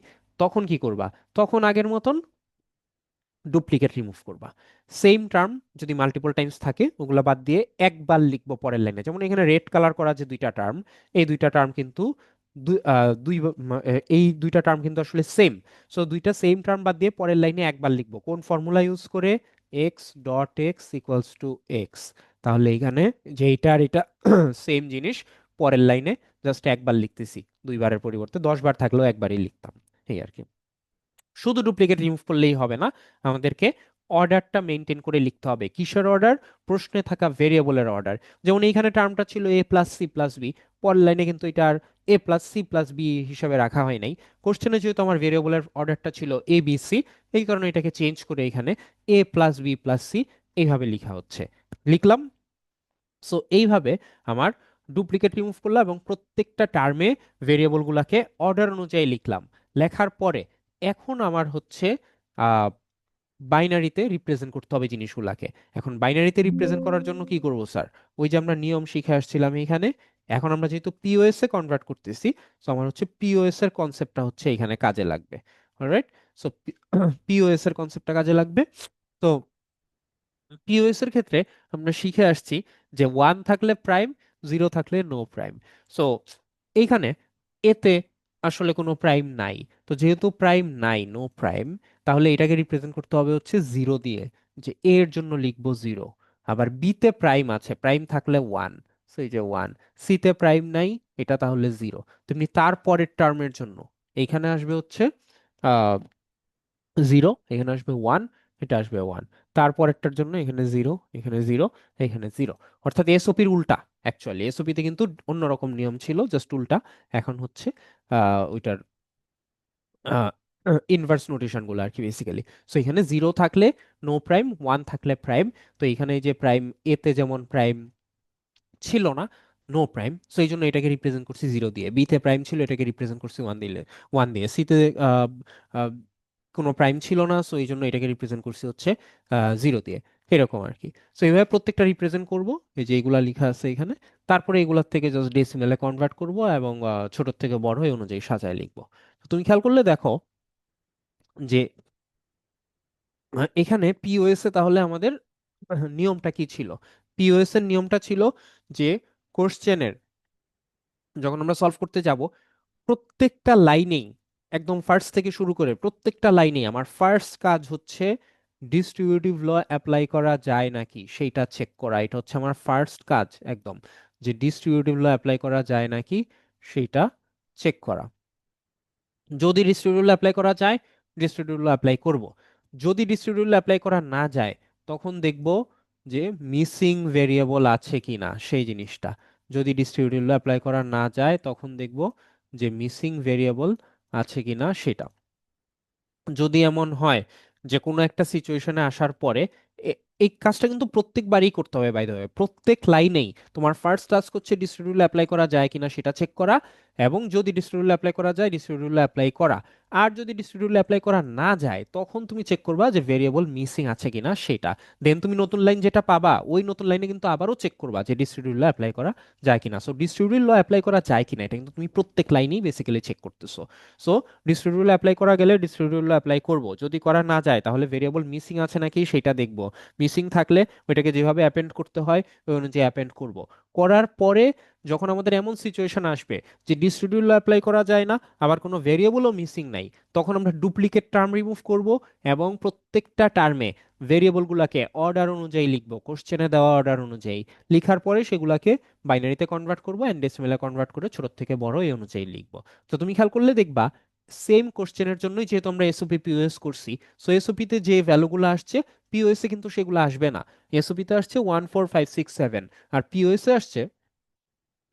তখন কি করবা? তখন আগের মতন ডুপ্লিকেট রিমুভ করবা। সেম টার্ম যদি মাল্টিপল টাইমস থাকে ওগুলো বাদ দিয়ে একবার লিখবো পরের লাইনে। যেমন এখানে রেড কালার করা যে দুইটা টার্ম, এই দুইটা টার্ম কিন্তু এই দুইটা টার্ম কিন্তু আসলে সেম। সো দুইটা সেম টার্ম বাদ দিয়ে পরের লাইনে একবার লিখবো কোন ফর্মুলা ইউজ করে, x dot x equals to x. তাহলে এখানে যে এইটা আর এটা সেম জিনিস, পরের লাইনে জাস্ট একবার লিখতেছি, দুইবারের পরিবর্তে 10 বার থাকলেও একবারই লিখতাম, এই আর কি। শুধু ডুপ্লিকেট রিমুভ করলেই হবে না, আমাদেরকে অর্ডারটা মেনটেন করে লিখতে হবে। কিসের অর্ডার? প্রশ্নে থাকা ভেরিয়েবলের অর্ডার। যেমন এইখানে টার্মটা ছিল এ প্লাস সি প্লাস বি, পরের লাইনে কিন্তু এটা আর এ প্লাস সি প্লাস বি হিসাবে রাখা হয় নাই। কোশ্চেনে যেহেতু আমার ভেরিয়েবলের অর্ডারটা ছিল এ বি সি, এই কারণে এটাকে চেঞ্জ করে এখানে A plus B plus C এইভাবে লেখা হচ্ছে, লিখলাম। সো এইভাবে আমার ডুপ্লিকেট রিমুভ করলাম এবং প্রত্যেকটা টার্মে ভেরিয়েবলগুলোকে অর্ডার অনুযায়ী লিখলাম। লেখার পরে এখন আমার হচ্ছে বাইনারিতে রিপ্রেজেন্ট করতে হবে জিনিসগুলাকে। এখন বাইনারিতে রিপ্রেজেন্ট করার জন্য কি করব স্যার? ওই যে আমরা নিয়ম শিখে আসছিলাম এখানে, এখন আমরা যেহেতু পিওএস এ কনভার্ট করতেছি, সো আমার হচ্ছে পিওএস এর কনসেপ্টটা হচ্ছে এখানে কাজে লাগবে। অলরাইট, সো পিওএস এর কনসেপ্টটা কাজে লাগবে। তো পিওএস এর ক্ষেত্রে আমরা শিখে আসছি যে ওয়ান থাকলে প্রাইম, জিরো থাকলে নো প্রাইম। সো এইখানে এতে আসলে কোনো প্রাইম নাই। তো যেহেতু প্রাইম নাই, নো প্রাইম, তাহলে এটাকে রিপ্রেজেন্ট করতে হবে হচ্ছে জিরো দিয়ে, যে এ এর জন্য লিখবো জিরো। আবার বিতে প্রাইম আছে, প্রাইম থাকলে ওয়ান, সো এই যে ওয়ান। সিতে প্রাইম নাই, এটা তাহলে জিরো। তেমনি তারপরের টার্মের জন্য এইখানে আসবে হচ্ছে জিরো, এখানে আসবে ওয়ান, এটা আসবে ওয়ান। তারপরেরটার জন্য এখানে জিরো, এখানে জিরো, এখানে জিরো। অর্থাৎ এসওপির উল্টা। অ্যাকচুয়ালি এসওপিতে কিন্তু অন্যরকম নিয়ম ছিল, জাস্ট উল্টা। এখন হচ্ছে ওইটার ইনভার্স নোটেশন গুলো আর কি বেসিক্যালি। সো এখানে জিরো থাকলে নো প্রাইম, ওয়ান থাকলে প্রাইম। তো এখানে এই যে প্রাইম, এতে যেমন প্রাইম ছিল না, নো প্রাইম, সো এই জন্য এটাকে রিপ্রেজেন্ট করছি জিরো দিয়ে। বিতে প্রাইম ছিল, এটাকে রিপ্রেজেন্ট করছি ওয়ান দিলে, ওয়ান দিয়ে। সিতে কোনো প্রাইম ছিল না, সো এই জন্য এটাকে রিপ্রেজেন্ট করছি হচ্ছে জিরো দিয়ে। এরকম আর কি। সো এইভাবে প্রত্যেকটা রিপ্রেজেন্ট করব, এই যে এগুলা লেখা আছে এখানে। তারপরে এগুলার থেকে জাস্ট ডেসিমেলে কনভার্ট করব এবং ছোট থেকে বড় এই অনুযায়ী সাজায় লিখবো। তো তুমি খেয়াল করলে দেখো যে এখানে পিওএস এ তাহলে আমাদের নিয়মটা কি ছিল। পিওএস এর নিয়মটা ছিল যে কোশ্চেনের যখন আমরা সলভ করতে যাব, প্রত্যেকটা লাইনেই, একদম ফার্স্ট থেকে শুরু করে প্রত্যেকটা লাইনেই আমার ফার্স্ট কাজ হচ্ছে ডিস্ট্রিবিউটিভ ল অ্যাপ্লাই করা যায় নাকি সেইটা চেক করা। এটা হচ্ছে আমার ফার্স্ট কাজ একদম, যে ডিস্ট্রিবিউটিভ ল অ্যাপ্লাই করা যায় নাকি সেইটা চেক করা। যদি ডিস্ট্রিবিউটিভ অ্যাপ্লাই করা যায়, ডিস্ট্রিবিউটিভ অ্যাপ্লাই করব। যদি ডিস্ট্রিবিউটিভ অ্যাপ্লাই করা না যায়, তখন দেখব যে মিসিং ভেরিয়েবল আছে কিনা সেই জিনিসটা। যদি ডিস্ট্রিবিউটিভ অ্যাপ্লাই করা না যায়, তখন দেখব যে মিসিং ভেরিয়েবল আছে কিনা সেটা। যদি এমন হয় যে কোনো একটা সিচুয়েশনে আসার পরে, এই কাজটা কিন্তু প্রত্যেকবারই করতে হবে, বাই দ্য ওয়ে প্রত্যেক লাইনেই তোমার ফার্স্ট টাস্ক হচ্ছে ডিস্ট্রিবিউটিভ অ্যাপ্লাই করা যায় কিনা সেটা চেক করা। এবং যদি ডিস্ট্রিবিউটিভ অ্যাপ্লাই করা যায়, ডিস্ট্রিবিউটিভ অ্যাপ্লাই করা। আর যদি ডিস্ট্রিবিউটিভ অ্যাপ্লাই করা না যায়, তখন তুমি চেক করবা যে ভেরিয়েবল মিসিং আছে কিনা সেটা। দেন তুমি নতুন লাইন যেটা পাবা, ওই নতুন লাইনে কিন্তু আবারও চেক করবা যে ডিস্ট্রিবিউটিভ অ্যাপ্লাই করা যায় কিনা। সো ডিস্ট্রিবিউটিভ ল অ্যাপ্লাই করা যায় কিনা এটা কিন্তু তুমি প্রত্যেক লাইনেই বেসিক্যালি চেক করতেছো। সো ডিস্ট্রিবিউটিভ অ্যাপ্লাই করা গেলে ডিস্ট্রিবিউটিভ অ্যাপ্লাই করব, যদি করা না যায় তাহলে ভেরিয়েবল মিসিং আছে নাকি সেটা দেখব। মিসিং থাকলে ওইটাকে যেভাবে অ্যাপেন্ড করতে হয় ওই অনুযায়ী অ্যাপেন্ড করব। করার পরে যখন আমাদের এমন সিচুয়েশন আসবে যে ডিস্ট্রিবিউটিভ অ্যাপ্লাই করা যায় না, আবার কোনো ভেরিয়েবলও মিসিং নাই, তখন আমরা ডুপ্লিকেট টার্ম রিমুভ করব এবং প্রত্যেকটা টার্মে ভেরিয়েবলগুলোকে অর্ডার অনুযায়ী লিখব, কোশ্চেনে দেওয়া অর্ডার অনুযায়ী। লিখার পরে সেগুলোকে বাইনারিতে কনভার্ট করব অ্যান্ড ডেসিমেলে কনভার্ট করে ছোট থেকে বড় এই অনুযায়ী লিখব। তো তুমি খেয়াল করলে দেখবা সেম কোশ্চেনের জন্যই যেহেতু আমরা এসওপি পিওএস করছি, সো এসওপি তে যে ভ্যালুগুলো আসছে পিওএস এ কিন্তু সেগুলো আসবে না। এসওপি তে আসছে 1 4 5 6 7, আর পিওএস এ আসছে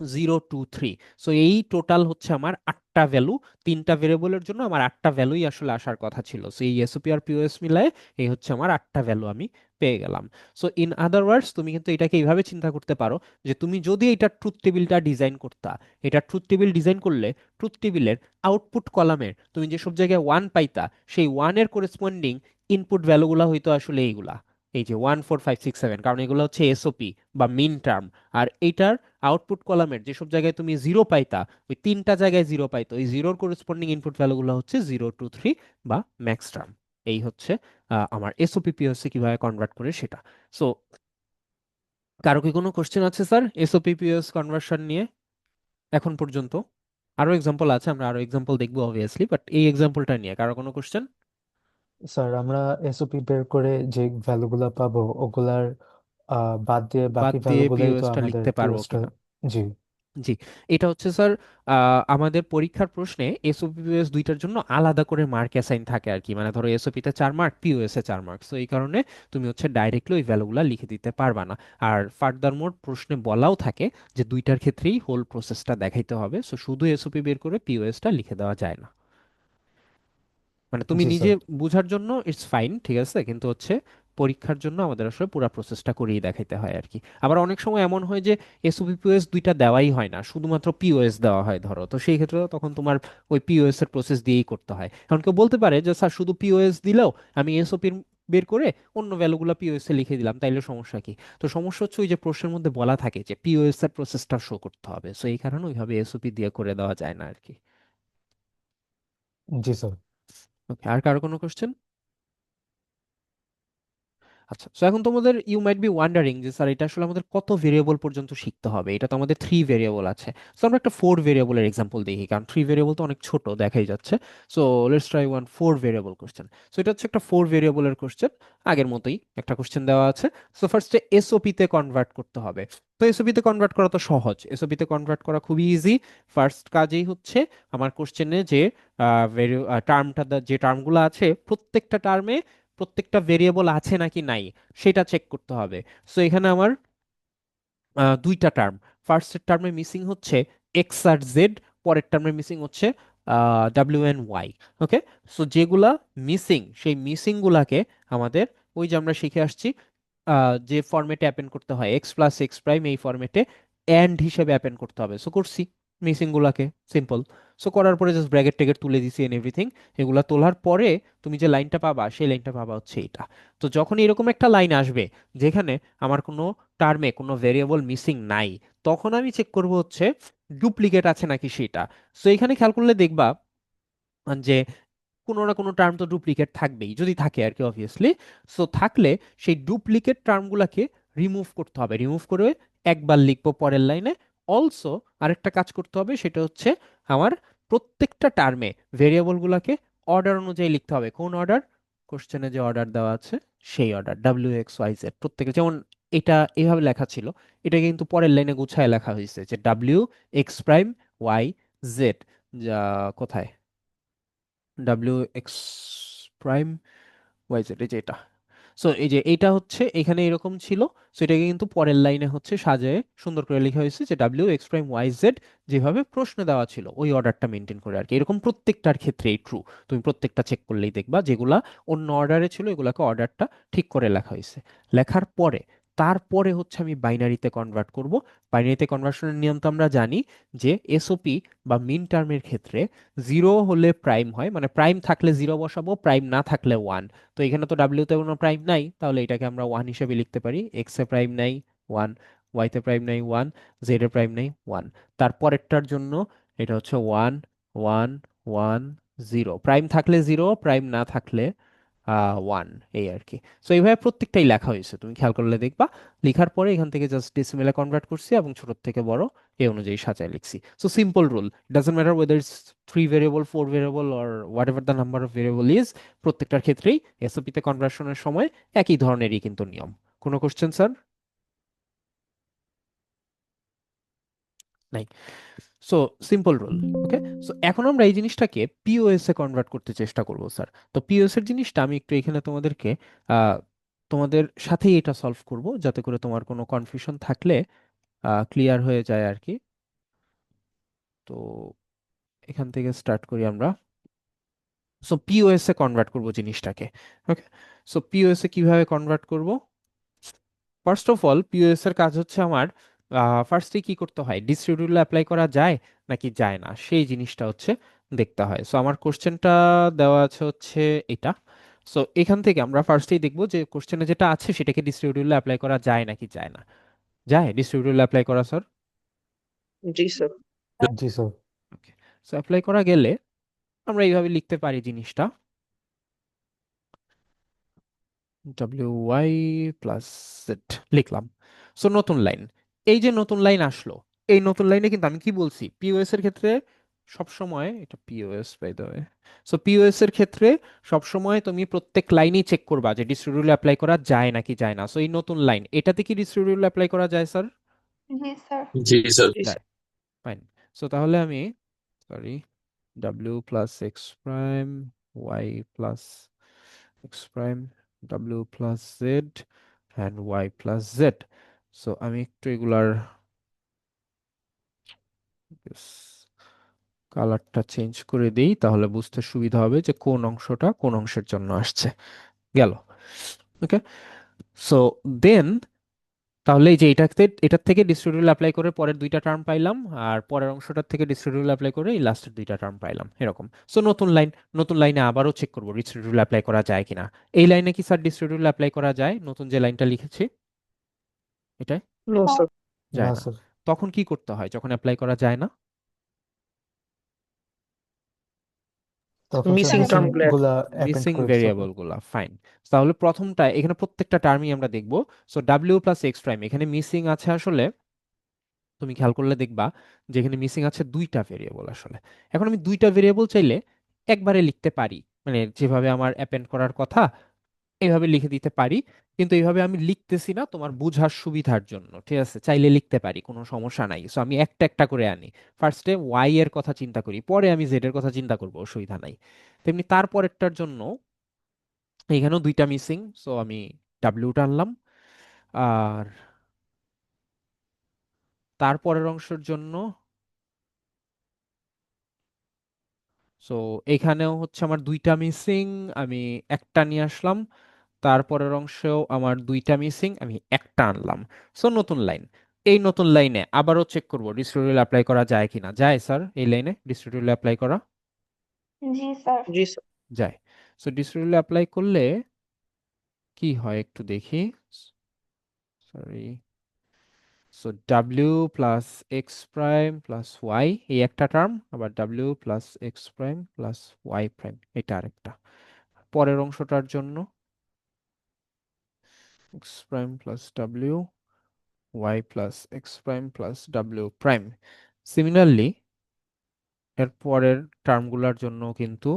0 2 3। সো এই টোটাল হচ্ছে আমার আটটা ভ্যালু। তিনটা ভেরিয়েবলের জন্য আমার আটটা ভ্যালুই আসলে আসার কথা ছিল। সো এই এসওপি আর পিওএস মিলায়ে এই হচ্ছে আমার আটটা ভ্যালু আমি পেয়ে গেলাম। সো ইন আদার ওয়ার্ডস তুমি কিন্তু এটাকে এইভাবে চিন্তা করতে পারো যে তুমি যদি এটা ট্রুথ টেবিলটা ডিজাইন করতা, এটা ট্রুথ টেবিল ডিজাইন করলে ট্রুথ টেবিলের আউটপুট কলামের তুমি যেসব জায়গায় ওয়ান পাইতা, সেই ওয়ানের করেসপন্ডিং ইনপুট ভ্যালুগুলো হয়তো আসলে এইগুলা, এই যে 1 4 5 6 7, কারণ এগুলো হচ্ছে এসওপি বা মিন টার্ম। আর এইটার আউটপুট কলামের যেসব জায়গায় তুমি জিরো পাইতা, ওই তিনটা জায়গায় জিরো পাইতো, ওই জিরোর করেসপন্ডিং ইনপুট ভ্যালুগুলো হচ্ছে 0 2 3 বা ম্যাক্স টার্ম। এই হচ্ছে আমার এসওপি পিওএসএ কিভাবে কনভার্ট করে সেটা। সো কারো কি কোনো কোশ্চেন আছে স্যার এসওপি পিওএস কনভার্সন নিয়ে এখন পর্যন্ত? আরো এক্সাম্পল আছে, আমরা আরো এক্সাম্পল দেখবো অবভিয়াসলি, বাট এই এক্সাম্পলটা নিয়ে কারো কোনো কোশ্চেন? স্যার আমরা এসওপি বের করে যে ভ্যালুগুলো পাবো ওগুলার বাদ দিয়ে বাদ বাকি দিয়ে ভ্যালুগুলাই তো পিওএসটা আমাদের লিখতে পারবো পিওএসটা। কিনা? জি। জি, এটা হচ্ছে স্যার আমাদের পরীক্ষার প্রশ্নে এসওপি পিওএস দুইটার জন্য আলাদা করে মার্ক অ্যাসাইন থাকে আর কি। মানে ধরো এসওপি তে 4 মার্ক, পিওএস এ 4 মার্ক, তো এই কারণে তুমি হচ্ছে ডাইরেক্টলি ওই ভ্যালুগুলা লিখে দিতে পারবা না। আর ফার্দার মোর প্রশ্নে বলাও থাকে যে দুইটার ক্ষেত্রেই হোল প্রসেসটা দেখাইতে হবে, সো শুধু এসওপি বের করে পিওএসটা লিখে দেওয়া যায় না। মানে তুমি জি নিজে স্যার। বুঝার জন্য ইটস ফাইন, ঠিক আছে, কিন্তু হচ্ছে পরীক্ষার জন্য আমাদের আসলে পুরো প্রসেসটা করিয়ে দেখাইতে হয় আর কি। আবার অনেক সময় এমন হয় যে এসওপি পিওএস দুইটা দেওয়াই হয় না, শুধুমাত্র পিওএস দেওয়া হয় ধরো, তো সেই ক্ষেত্রে তখন তোমার ওই পিওএস এর প্রসেস দিয়েই করতে হয়। কারণ কেউ বলতে পারে যে স্যার শুধু পিওএস দিলেও আমি এসওপি বের করে অন্য ভ্যালুগুলো পিওএস এ লিখে দিলাম, তাইলে সমস্যা কি? তো সমস্যা হচ্ছে ওই যে প্রশ্নের মধ্যে বলা থাকে যে পিওএস এর প্রসেসটা শো করতে হবে, সো এই কারণে ওইভাবে এসওপি দিয়ে করে দেওয়া যায় না আর কি। জি স্যার। ওকে, আর কারো কোনো কোশ্চেন? আচ্ছা, সো এখন তোমাদের ইউ মাইট বি ওয়ান্ডারিং যে স্যার এটা আসলে আমাদের কত ভেরিয়েবল পর্যন্ত শিখতে হবে, এটা তো আমাদের 3 ভেরিয়েবল আছে। সো আমরা একটা 4 ভেরিয়েবলের এক্সাম্পল দেখি, কারণ 3 ভেরিয়েবল তো অনেক ছোট দেখাই যাচ্ছে। So let's try 4 variable question. So এটা হচ্ছে একটা 4 ভেরিয়েবলের কোশ্চেন, আগের মতোই একটা কোশ্চেন দেওয়া আছে। সো ফার্স্টে এসওপি তে কনভার্ট করতে হবে। তো এসওপি তে কনভার্ট করা তো সহজ, এসওপি তে কনভার্ট করা খুবই ইজি। ফার্স্ট কাজেই হচ্ছে আমার কোশ্চেনে যে টার্মটা, যে টার্মগুলো আছে প্রত্যেকটা টার্মে প্রত্যেকটা ভেরিয়েবল আছে নাকি নাই সেটা চেক করতে হবে। সো এখানে আমার দুইটা টার্ম, ফার্স্ট টার্মে মিসিং হচ্ছে এক্স আর জেড, পরের টার্মে মিসিং হচ্ছে ডাব্লিউ এন ওয়াই। ওকে, সো যেগুলা মিসিং সেই মিসিং গুলাকে আমাদের ওই যে আমরা শিখে আসছি যে ফরম্যাটে অ্যাপেন্ড করতে হয় এক্স প্লাস এক্স প্রাইম, এই ফরম্যাটে অ্যান্ড হিসেবে অ্যাপেন্ড করতে হবে। সো করছি মিসিং গুলাকে, সিম্পল। সো করার পরে জাস্ট ব্র্যাকেট ট্যাকেট তুলে দিছি এন্ড এভরিথিং। এগুলা তোলার পরে তুমি যে লাইনটা পাবা সেই লাইনটা পাবা হচ্ছে এটা। তো যখন এরকম একটা লাইন আসবে যেখানে আমার কোনো টার্মে কোনো ভেরিয়েবল মিসিং নাই, তখন আমি চেক করব হচ্ছে ডুপ্লিকেট আছে নাকি সেটা। সো এখানে খেয়াল করলে দেখবা যে কোনো না কোনো টার্ম তো ডুপ্লিকেট থাকবেই, যদি থাকে আর কি অবভিয়াসলি। সো থাকলে সেই ডুপ্লিকেট টার্মগুলোকে রিমুভ করতে হবে, রিমুভ করে একবার লিখবো পরের লাইনে। অলসো আরেকটা কাজ করতে হবে, সেটা হচ্ছে আমার প্রত্যেকটা টার্মে ভেরিয়েবলগুলোকে অর্ডার অনুযায়ী লিখতে হবে। কোন অর্ডার? কোশ্চেনে যে অর্ডার দেওয়া আছে সেই order, W X Y Z প্রত্যেকে। যেমন এটা এভাবে লেখা ছিল, এটা কিন্তু পরের লাইনে গুছায় লেখা হয়েছে যে W X prime Y Z. যা কোথায়? W X prime Y Z, এই যে এটা। সো এই যে এইটা হচ্ছে এখানে এরকম ছিল। সো এটাকে কিন্তু পরের লাইনে হচ্ছে সাজায় সুন্দর করে লেখা হয়েছে যে W X prime Y Z, যেভাবে প্রশ্নে দেওয়া ছিল ওই অর্ডারটা মেনটেন করে আর কি। এরকম প্রত্যেকটার ক্ষেত্রেই ট্রু, তুমি প্রত্যেকটা চেক করলেই দেখবা যেগুলা অন্য অর্ডারে ছিল এগুলাকে অর্ডারটা ঠিক করে লেখা হয়েছে। লেখার পরে তারপরে হচ্ছে আমি বাইনারিতে কনভার্ট করব। বাইনারিতে কনভার্সনের নিয়ম তো আমরা জানি যে এসওপি বা মিন টার্মের ক্ষেত্রে জিরো হলে প্রাইম হয়, মানে প্রাইম থাকলে জিরো বসাবো, প্রাইম না থাকলে ওয়ান। তো এখানে তো ডাব্লিউ তে কোনো প্রাইম নাই, তাহলে এটাকে আমরা ওয়ান হিসেবে লিখতে পারি। এক্স এ প্রাইম নাই, ওয়ান। ওয়াই তে প্রাইম নাই, ওয়ান। জেড এ প্রাইম নাই, ওয়ান। তারপরেরটার জন্য এটা হচ্ছে one, one, one, zero. Prime থাকলে জিরো, প্রাইম না থাকলে ওয়ান, এই আর কি। সো এইভাবে প্রত্যেকটাই লেখা হয়েছে, তুমি খেয়াল করলে দেখবা। লেখার পরে এখান থেকে জাস্ট ডেসিমেলে কনভার্ট করছি এবং ছোট থেকে বড় এই অনুযায়ী সাজায় লিখছি। So simple rule, doesn't matter whether it's 3 variable, 4 variable or what ever the number of variable is, প্রত্যেকটার ক্ষেত্রেই এসওপি তে কনভার্সনের সময় একই ধরনেরই কিন্তু নিয়ম। কোনো কোশ্চেন স্যার? নাই। So simple rule. Okay, so এখন আমরা এই জিনিসটাকে পিওএস এ কনভার্ট করতে চেষ্টা করব স্যার। তো পিওএস এর জিনিসটা আমি একটু এখানে তোমাদেরকে আহ, তোমাদের সাথেই এটা সলভ করব, যাতে করে তোমার কোনো কনফিউশন থাকলে ক্লিয়ার হয়ে যায় আর কি। তো এখান থেকে স্টার্ট করি আমরা। সো পিওএস এ কনভার্ট করব জিনিসটাকে। ওকে, সো পিওএস এ কিভাবে কনভার্ট করব? ফার্স্ট অফ অল পিওএস এর কাজ হচ্ছে আমার ফার্স্টে কি করতে হয়, ডিস্ট্রিবিউটিভ অ্যাপ্লাই করা যায় নাকি যায় না সেই জিনিসটা হচ্ছে দেখতে হয়। সো আমার কোশ্চেনটা দেওয়া আছে হচ্ছে এটা। সো এখান থেকে আমরা ফার্স্টেই দেখবো যে কোশ্চেনে যেটা আছে সেটাকে ডিস্ট্রিবিউটিভ অ্যাপ্লাই করা যায় নাকি যায় না। যায় ডিস্ট্রিবিউটিভ অ্যাপ্লাই করা স্যার? जी सर। জি স্যার। ওকে, সো অ্যাপ্লাই করা গেলে আমরা এইভাবে লিখতে পারি জিনিসটা, ডাব্লিউ ওয়াই প্লাস জেড লিখলাম। সো নতুন লাইন, এই যে নতুন লাইন আসলো, এই নতুন লাইনে কিন্তু আমি কি বলছি, পিওএস এর ক্ষেত্রে সবসময়, এটা POS by the way, so POS এর ক্ষেত্রে সবসময় তুমি প্রত্যেক লাইনেই চেক করবা যে ডিস্ট্রিবিউটিভ অ্যাপ্লাই করা যায় নাকি যায় না। সো এই নতুন লাইন এটাতে কি ডিস্ট্রিবিউটিভ অ্যাপ্লাই করা যায় স্যার? जी सर। জি স্যার। जी যায়, सर। ফাইন। সো তাহলে আমি, sorry, W plus X prime Y plus X prime, W plus Z and Y plus Z. So আমি একটু এগুলার কালারটা চেঞ্জ করে দিই, তাহলে বুঝতে সুবিধা হবে যে কোন অংশটা কোন অংশের জন্য আসছে। গেল। ওকে, সো দেন তাহলে এই যে এটার থেকে ডিস্ট্রিবিউটিভ অ্যাপ্লাই করে পরের দুইটা টার্ম পাইলাম, আর পরের অংশটার থেকে ডিস্ট্রিবিউটিভ অ্যাপ্লাই করে এই লাস্টের দুইটা টার্ম পাইলাম এরকম। সো নতুন লাইন, নতুন লাইনে আবারও চেক করবো ডিস্ট্রিবিউটিভ অ্যাপ্লাই করা যায় কিনা। এই লাইনে কি স্যার ডিস্ট্রিবিউটিভ অ্যাপ্লাই করা যায়? নতুন যে লাইনটা লিখেছি এটাই नो सर। না যায় না। স্যার। তখন কি করতে হয় যখন অ্যাপ্লাই করা যায় না? তখন sir missing Seven. Missing term গুলো গুলা অ্যাপেন্ড মিসিং করে দিতে হবে। ভেরিয়েবল গুলা, ফাইন। তাহলে প্রথমটা এখানে প্রত্যেকটা টার্মই আমরা দেখবো। So W plus X prime এখানে মিসিং আছে আসলে, তুমি খেয়াল করলে দেখবা যে এখানে মিসিং আছে দুইটা ভেরিয়েবল আসলে। এখন আমি দুইটা ভেরিয়েবল চাইলে একবারে লিখতে পারি, মানে যেভাবে আমার অ্যাপেন্ড করার কথা এইভাবে লিখে দিতে পারি, কিন্তু এইভাবে আমি লিখতেছি না তোমার বুঝার সুবিধার জন্য, ঠিক আছে? চাইলে লিখতে পারি, কোনো সমস্যা নাই। সো আমি একটা একটা করে আনি। ফার্স্টে ওয়াই এর কথা চিন্তা করি, পরে আমি জেড এর কথা চিন্তা করবো, অসুবিধা নাই। তেমনি তারপরেরটার জন্য এখানেও দুইটা মিসিং, সো আমি ডাব্লিউটা আনলাম। আর তারপরের অংশের জন্য সো এখানেও হচ্ছে আমার দুইটা মিসিং, আমি একটা নিয়ে আসলাম। তারপরের অংশেও আমার দুইটা মিসিং, আমি একটা আনলাম। সো নতুন লাইন। এই নতুন লাইনে আবারও চেক করব ডিস্ট্রিবিউটিভ অ্যাপ্লাই করা যায় কিনা। যায় স্যার, এই লাইনে ডিস্ট্রিবিউটিভ অ্যাপ্লাই করা জি স্যার। জি স্যার। যায়। সো ডিস্ট্রিবিউটিভ অ্যাপ্লাই করলে কি হয় একটু দেখি। Sorry. So W plus X prime plus Y এই একটা টার্ম, আবার W plus X prime plus Y prime এটা আরেকটা। পরের অংশটার জন্য X prime plus W Y plus X prime plus W prime. Similarly এর পরের টার্মগুলোর জন্য কিন্তু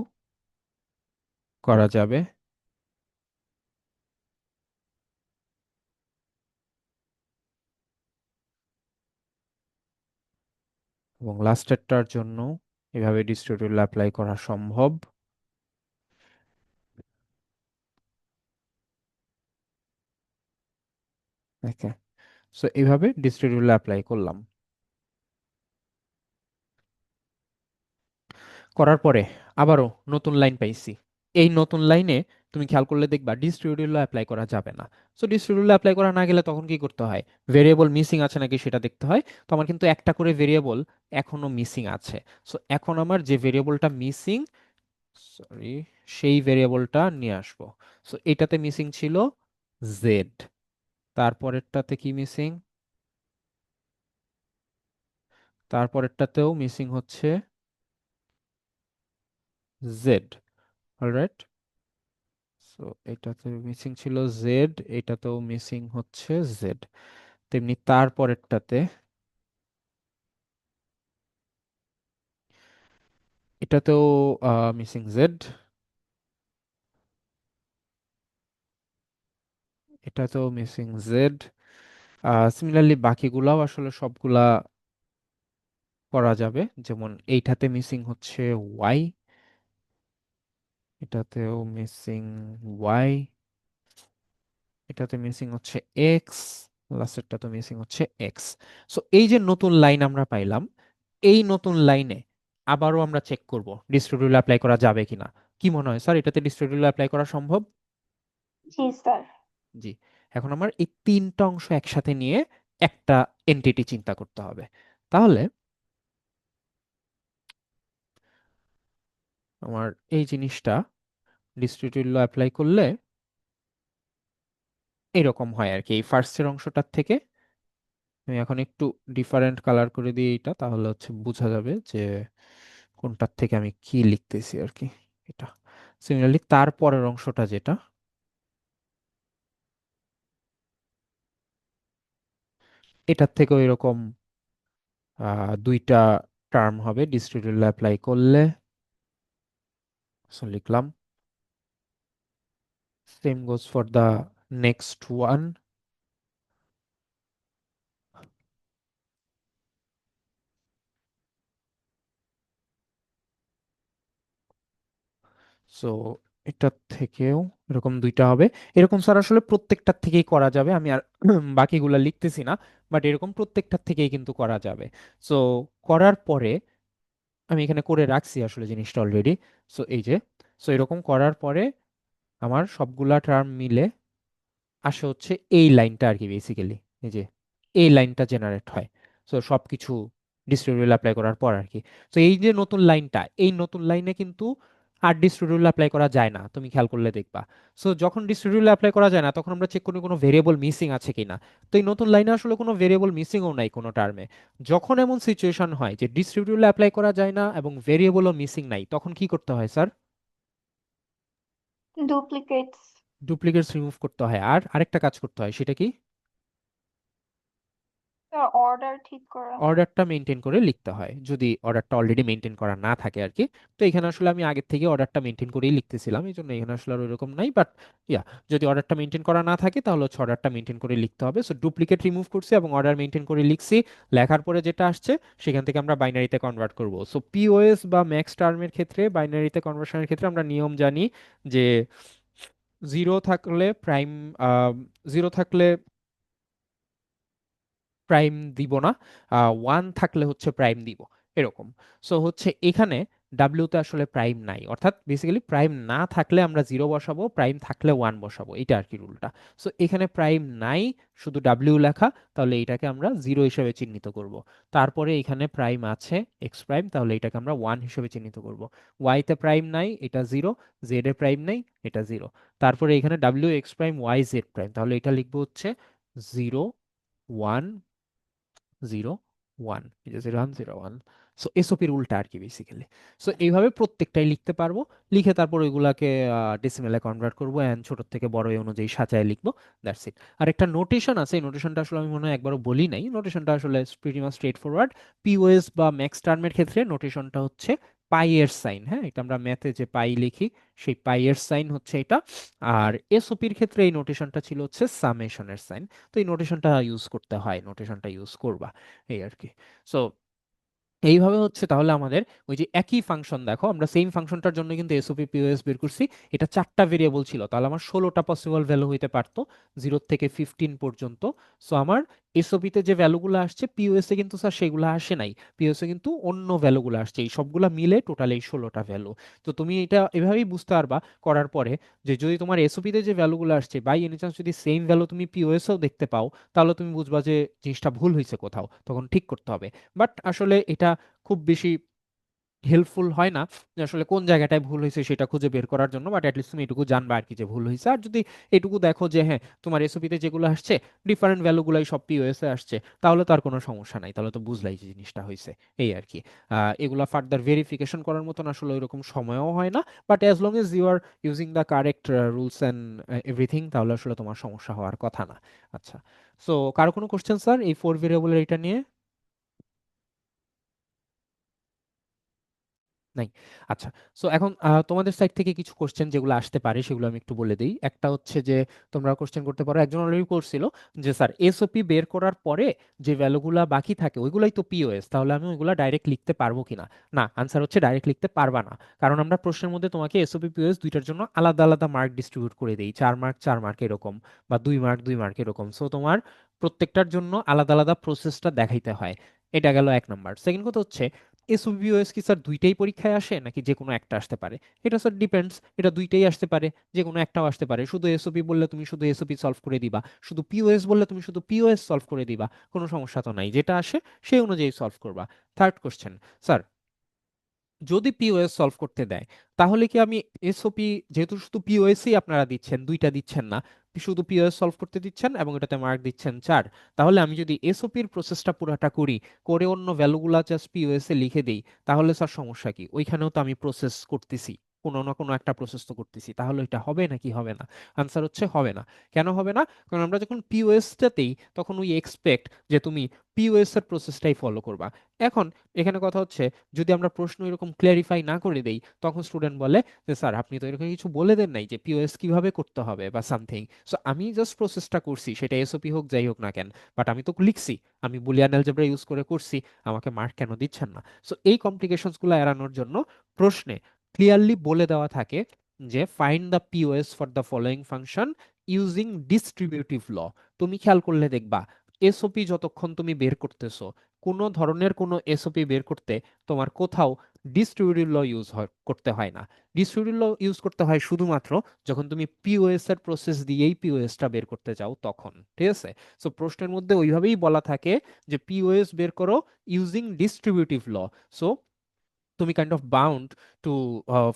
করা যাবে। এবং লাস্টেরটার জন্য এভাবে ডিস্ট্রিবিউটিভ অ্যাপ্লাই করা সম্ভব। ওকে, সো এইভাবে ডিস্ট্রিবিউটিভ অ্যাপ্লাই করলাম। করার পরে আবারও নতুন লাইন পাইছি। এই নতুন লাইনে তুমি খেয়াল করলে দেখবা ডিস্ট্রিবিউটিভ অ্যাপ্লাই করা যাবে না। সো ডিস্ট্রিবিউটিভ অ্যাপ্লাই করা না গেলে তখন কি করতে হয়? ভেরিয়েবল মিসিং আছে নাকি সেটা দেখতে হয়। তো আমার কিন্তু একটা করে ভেরিয়েবল এখনো মিসিং আছে। সো এখন আমার যে ভেরিয়েবলটা মিসিং, সরি, সেই ভেরিয়েবলটা নিয়ে আসবো। সো এটাতে মিসিং ছিল জেড, তারপরেরটাতে কি মিসিং, তারপরেরটাতেও মিসিং হচ্ছে জেড। অলরাইট, সো এটাতে মিসিং ছিল জেড, এটাতেও মিসিং হচ্ছে জেড। তেমনি তারপরেরটাতে এটাতেও মিসিং জেড, এটাতেও মিসিং জেড। সিমিলারলি বাকিগুলাও আসলে সবগুলা করা যাবে, যেমন এইটাতে মিসিং হচ্ছে ওয়াই, এটাতেও মিসিং ওয়াই, এটাতে মিসিং হচ্ছে এক্স, লাস্টেরটা তো মিসিং হচ্ছে এক্স। সো এই যে নতুন লাইন আমরা পাইলাম, এই নতুন লাইনে আবারও আমরা চেক করব ডিস্ট্রিবিউটিভ অ্যাপ্লাই করা যাবে কিনা। কি মনে হয় স্যার, এটাতে ডিস্ট্রিবিউটিভ অ্যাপ্লাই করা সম্ভব? জি স্যার। জি। এখন আমার এই তিনটা অংশ একসাথে নিয়ে একটা এন্টিটি চিন্তা করতে হবে। তাহলে আমার এই জিনিসটা ডিস্ট্রিবিউটিভ অ্যাপ্লাই করলে এরকম হয় আর কি। এই ফার্স্টের অংশটার থেকে আমি এখন একটু ডিফারেন্ট কালার করে দিই এটা, তাহলে হচ্ছে বোঝা যাবে যে কোনটার থেকে আমি কি লিখতেছি আর কি। এটা সিমিলারলি তারপরের অংশটা যেটা, এটার থেকেও এরকম দুইটা টার্ম হবে ডিস্ট্রিবিউটিভ অ্যাপ্লাই করলে। সো লিখলাম same goes for the next one. So এটা থেকেও এরকম দুইটা হবে। এরকম স্যার আসলে প্রত্যেকটার থেকেই করা যাবে, আমি আর বাকিগুলা লিখতেছি না, বাট এরকম প্রত্যেকটার থেকেই কিন্তু করা যাবে। সো করার পরে আমি এখানে করে রাখছি আসলে জিনিসটা অলরেডি। সো এই যে, সো এরকম করার পরে আমার সবগুলা টার্ম মিলে আসে হচ্ছে এই লাইনটা আর কি, বেসিক্যালি এই যে এই লাইনটা জেনারেট হয়। সো সবকিছু ডিস্ট্রিবিউটিভ অ্যাপ্লাই করার পর আর কি। তো এই যে নতুন লাইনটা, এই নতুন লাইনে কিন্তু আর ডিস্ট্রিবিউটিভ অ্যাপ্লাই করা যায় না, তুমি খেয়াল করলে দেখবা। সো যখন ডিস্ট্রিবিউটিভ অ্যাপ্লাই করা যায় না তখন আমরা চেক করি কোনো ভেরিয়েবল মিসিং আছে কিনা। তো এই নতুন লাইনে আসলে কোনো ভেরিয়েবল মিসিংও নাই কোনো টার্মে। যখন এমন সিচুয়েশন হয় যে ডিস্ট্রিবিউটিভ অ্যাপ্লাই করা যায় না এবং ভেরিয়েবলও মিসিং নাই, তখন কি করতে হয় স্যার? duplicates, ডুপ্লিকেটস রিমুভ করতে হয়, আর আরেকটা কাজ করতে হয়, সেটা কি? sir, order ঠিক করা, অর্ডারটা মেনটেন করে লিখতে হয়, যদি অর্ডারটা অলরেডি মেনটেন করা না থাকে আর কি। তো এখানে আসলে আমি আগের থেকে অর্ডারটা মেনটেন করেই লিখতেছিলাম, এই জন্য এখানে আসলে আর ওইরকম নাই, বাট ইয়া, যদি অর্ডারটা মেনটেন করা না থাকে তাহলে হচ্ছে অর্ডারটা মেনটেন করে লিখতে হবে। সো ডুপ্লিকেট রিমুভ করছি এবং অর্ডার মেনটেন করে লিখছি। লেখার পরে যেটা আসছে সেখান থেকে আমরা বাইনারিতে কনভার্ট করব। সো পিওএস বা ম্যাক্স টার্মের ক্ষেত্রে বাইনারিতে কনভার্সনের ক্ষেত্রে আমরা নিয়ম জানি যে জিরো থাকলে প্রাইম, জিরো থাকলে প্রাইম দিব না, ওয়ান থাকলে হচ্ছে প্রাইম দিব, এরকম। সো হচ্ছে এখানে ডাব্লিউতে আসলে প্রাইম নাই, অর্থাৎ বেসিক্যালি প্রাইম না থাকলে আমরা জিরো বসাবো, প্রাইম থাকলে ওয়ান বসাবো, এটা আর কি রুলটা। সো এখানে প্রাইম নাই, শুধু ডাব্লিউ লেখা, তাহলে এটাকে আমরা জিরো হিসেবে চিহ্নিত করব। তারপরে এখানে প্রাইম আছে এক্স প্রাইম, তাহলে এটাকে আমরা ওয়ান হিসেবে চিহ্নিত করব। ওয়াইতে প্রাইম নাই, এটা জিরো। জেড এ প্রাইম নাই, এটা জিরো। তারপরে এখানে W X prime Y Z prime, তাহলে এটা লিখবো হচ্ছে জিরো ওয়ান জিরো ওয়ান, এই যে 0101। সো এসওপির উল্টা আর কি বেসিক্যালি। সো এইভাবে প্রত্যেকটাই লিখতে পারবো, লিখে তারপর ওইগুলাকে ডেসিমেলে কনভার্ট করবো অ্যান্ড ছোট থেকে বড় এই অনুযায়ী সাজায় লিখবো, দ্যাটস ইট। আর একটা নোটেশন আছে, এই নোটেশনটা আসলে আমি মনে হয় একবারও বলি নাই, নোটেশনটা আসলে pretty much straight forward. POS বা ম্যাক্স টার্মের ক্ষেত্রে নোটেশনটা হচ্ছে পাই এর সাইন, হ্যাঁ, এটা আমরা ম্যাথে যে পাই লিখি সেই পাই এর সাইন হচ্ছে এটা। আর এসওপির ক্ষেত্রে এই নোটেশনটা ছিল হচ্ছে সামেশনের সাইন। তো এই নোটেশনটা ইউজ করতে হয়, নোটেশনটা ইউজ করবা, এই আর কি। সো এইভাবে হচ্ছে তাহলে আমাদের ওই যে একই ফাংশন, দেখো আমরা সেম ফাংশনটার জন্য কিন্তু এসওপি পিওএস বের করছি। এটা চারটা ভেরিয়েবল ছিল, তাহলে আমার 16টা পসিবল ভ্যালু হইতে পারতো, 0 থেকে 15 পর্যন্ত। সো আমার এসওপিতে যে ভ্যালুগুলো আসছে পিওএস এ কিন্তু স্যার সেগুলো আসে নাই, পিওএস এ কিন্তু অন্য ভ্যালুগুলো আসছে, এই সবগুলা মিলে টোটাল এই 16টা ভ্যালু। তো তুমি এটা এভাবেই বুঝতে পারবা করার পরে, যে যদি তোমার এসওপিতে যে ভ্যালুগুলো আসছে বাই এনি চান্স যদি সেম ভ্যালু তুমি পিওএস এও দেখতে পাও, তাহলে তুমি বুঝবা যে জিনিসটা ভুল হয়েছে কোথাও, তখন ঠিক করতে হবে। বাট আসলে এটা খুব বেশি হেল্পফুল হয় না যে আসলে কোন জায়গাটায় ভুল হয়েছে সেটা খুঁজে বের করার জন্য, বাট অ্যাটলিস্ট তুমি এটুকু জানবা আর কি যে ভুল হয়েছে। আর যদি এটুকু দেখো যে হ্যাঁ তোমার এসওপিতে যেগুলো আসছে ডিফারেন্ট ভ্যালুগুলাই সব পিওএস এ আসছে, তাহলে তো আর কোনো সমস্যা নাই, তাহলে তো বুঝলাই যে জিনিসটা হয়েছে, এই আর কি। এগুলা ফার্দার ভেরিফিকেশন করার মতন আসলে ওইরকম সময়ও হয় না, but as long as you are using the correct rules and everything, তাহলে আসলে তোমার সমস্যা হওয়ার কথা না। আচ্ছা, সো কারো কোনো কোশ্চেন স্যার এই ফোর ভেরিয়েবলের এটা নিয়ে? নাই। আচ্ছা, সো এখন তোমাদের সাইড থেকে কিছু কোশ্চেন যেগুলো আসতে পারে সেগুলো আমি একটু বলে দিই। একটা হচ্ছে যে তোমরা কোশ্চেন করতে পারো, একজন অলরেডি করছিল যে স্যার এসওপি বের করার পরে যে ভ্যালুগুলা বাকি থাকে ওইগুলাই তো পিওএস, তাহলে আমি ওইগুলা ডাইরেক্ট লিখতে পারবো কিনা? না, আনসার হচ্ছে ডাইরেক্ট লিখতে পারবা না, কারণ আমরা প্রশ্নের মধ্যে তোমাকে এসওপি পিওএস দুইটার জন্য আলাদা আলাদা মার্ক ডিস্ট্রিবিউট করে দেই, 4 মার্ক 4 মার্ক এরকম, বা 2 মার্ক 2 মার্ক এরকম। সো তোমার প্রত্যেকটার জন্য আলাদা আলাদা প্রসেসটা দেখাইতে হয়। এটা গেল এক নাম্বার। সেকেন্ড কথা হচ্ছে এসওপিওএস কি স্যার দুইটাই পরীক্ষায় আসে নাকি যে কোনো একটা আসতে পারে? এটা স্যার ডিপেন্ডস, এটা দুইটাই আসতে পারে, যে কোনো একটাও আসতে পারে। শুধু এসওপি বললে তুমি শুধু এসওপি সলভ করে দিবা, শুধু পিওএস বললে তুমি শুধু পিওএস সলভ করে দিবা, কোনো সমস্যা তো নাই, যেটা আসে সেই অনুযায়ী সলভ করবা। থার্ড কোশ্চেন, স্যার যদি পিওএস সলভ করতে দেয় তাহলে কি আমি এসওপি, যেহেতু শুধু পিওএসই আপনারা দিচ্ছেন, দুইটা দিচ্ছেন না, শুধু পিওএস সলভ করতে দিচ্ছেন এবং এটাতে মার্ক দিচ্ছেন 4, তাহলে আমি যদি এসওপির প্রসেসটা পুরাটা করি, করে অন্য ভ্যালুগুলা জাস্ট পিওএস এ লিখে দেই, তাহলে স্যার সমস্যা কি? ওইখানেও তো আমি প্রসেস করতেছি, কোনো না কোনো একটা প্রসেস তো করতেছি, তাহলে এটা হবে নাকি হবে না? আনসার হচ্ছে হবে না। কেন হবে না? কারণ আমরা যখন পিওএসটাতেই তখন উই এক্সপেক্ট যে তুমি পিওএস এর প্রসেসটাই ফলো করবা। এখন এখানে কথা হচ্ছে, যদি আমরা প্রশ্ন এরকম ক্লিয়ারিফাই না করে দেই, তখন স্টুডেন্ট বলে যে স্যার আপনি তো এরকম কিছু বলে দেন নাই যে পিওএস কিভাবে করতে হবে বা সামথিং। সো আমি জাস্ট প্রসেসটা করছি, সেটা এসওপি হোক যাই হোক না কেন, বাট আমি তো লিখছি, আমি বুলিয়ান অ্যালজেব্রা ইউজ করে করছি, আমাকে মার্ক কেন দিচ্ছেন না? সো এই কমপ্লিকেশনস গুলো এড়ানোর জন্য প্রশ্নে ক্লিয়ারলি বলে দেওয়া থাকে যে find the POS for the following function using distributive law. তুমি খেয়াল করলে দেখবা এসওপি যতক্ষণ তুমি বের করতেছো, কোনো ধরনের কোনো এসওপি বের করতে তোমার কোথাও ডিস্ট্রিবিউটিভ ল ইউজ করতে হয় না। ডিস্ট্রিবিউটিভ ল ইউজ করতে হয় শুধুমাত্র যখন তুমি পিওএস এর প্রসেস দিয়েই পিওএসটা বের করতে চাও তখন, ঠিক আছে? সো প্রশ্নের মধ্যে ওইভাবেই বলা থাকে যে পিওএস বের করো ইউজিং ডিস্ট্রিবিউটিভ ল। সো তুমি kind of bound to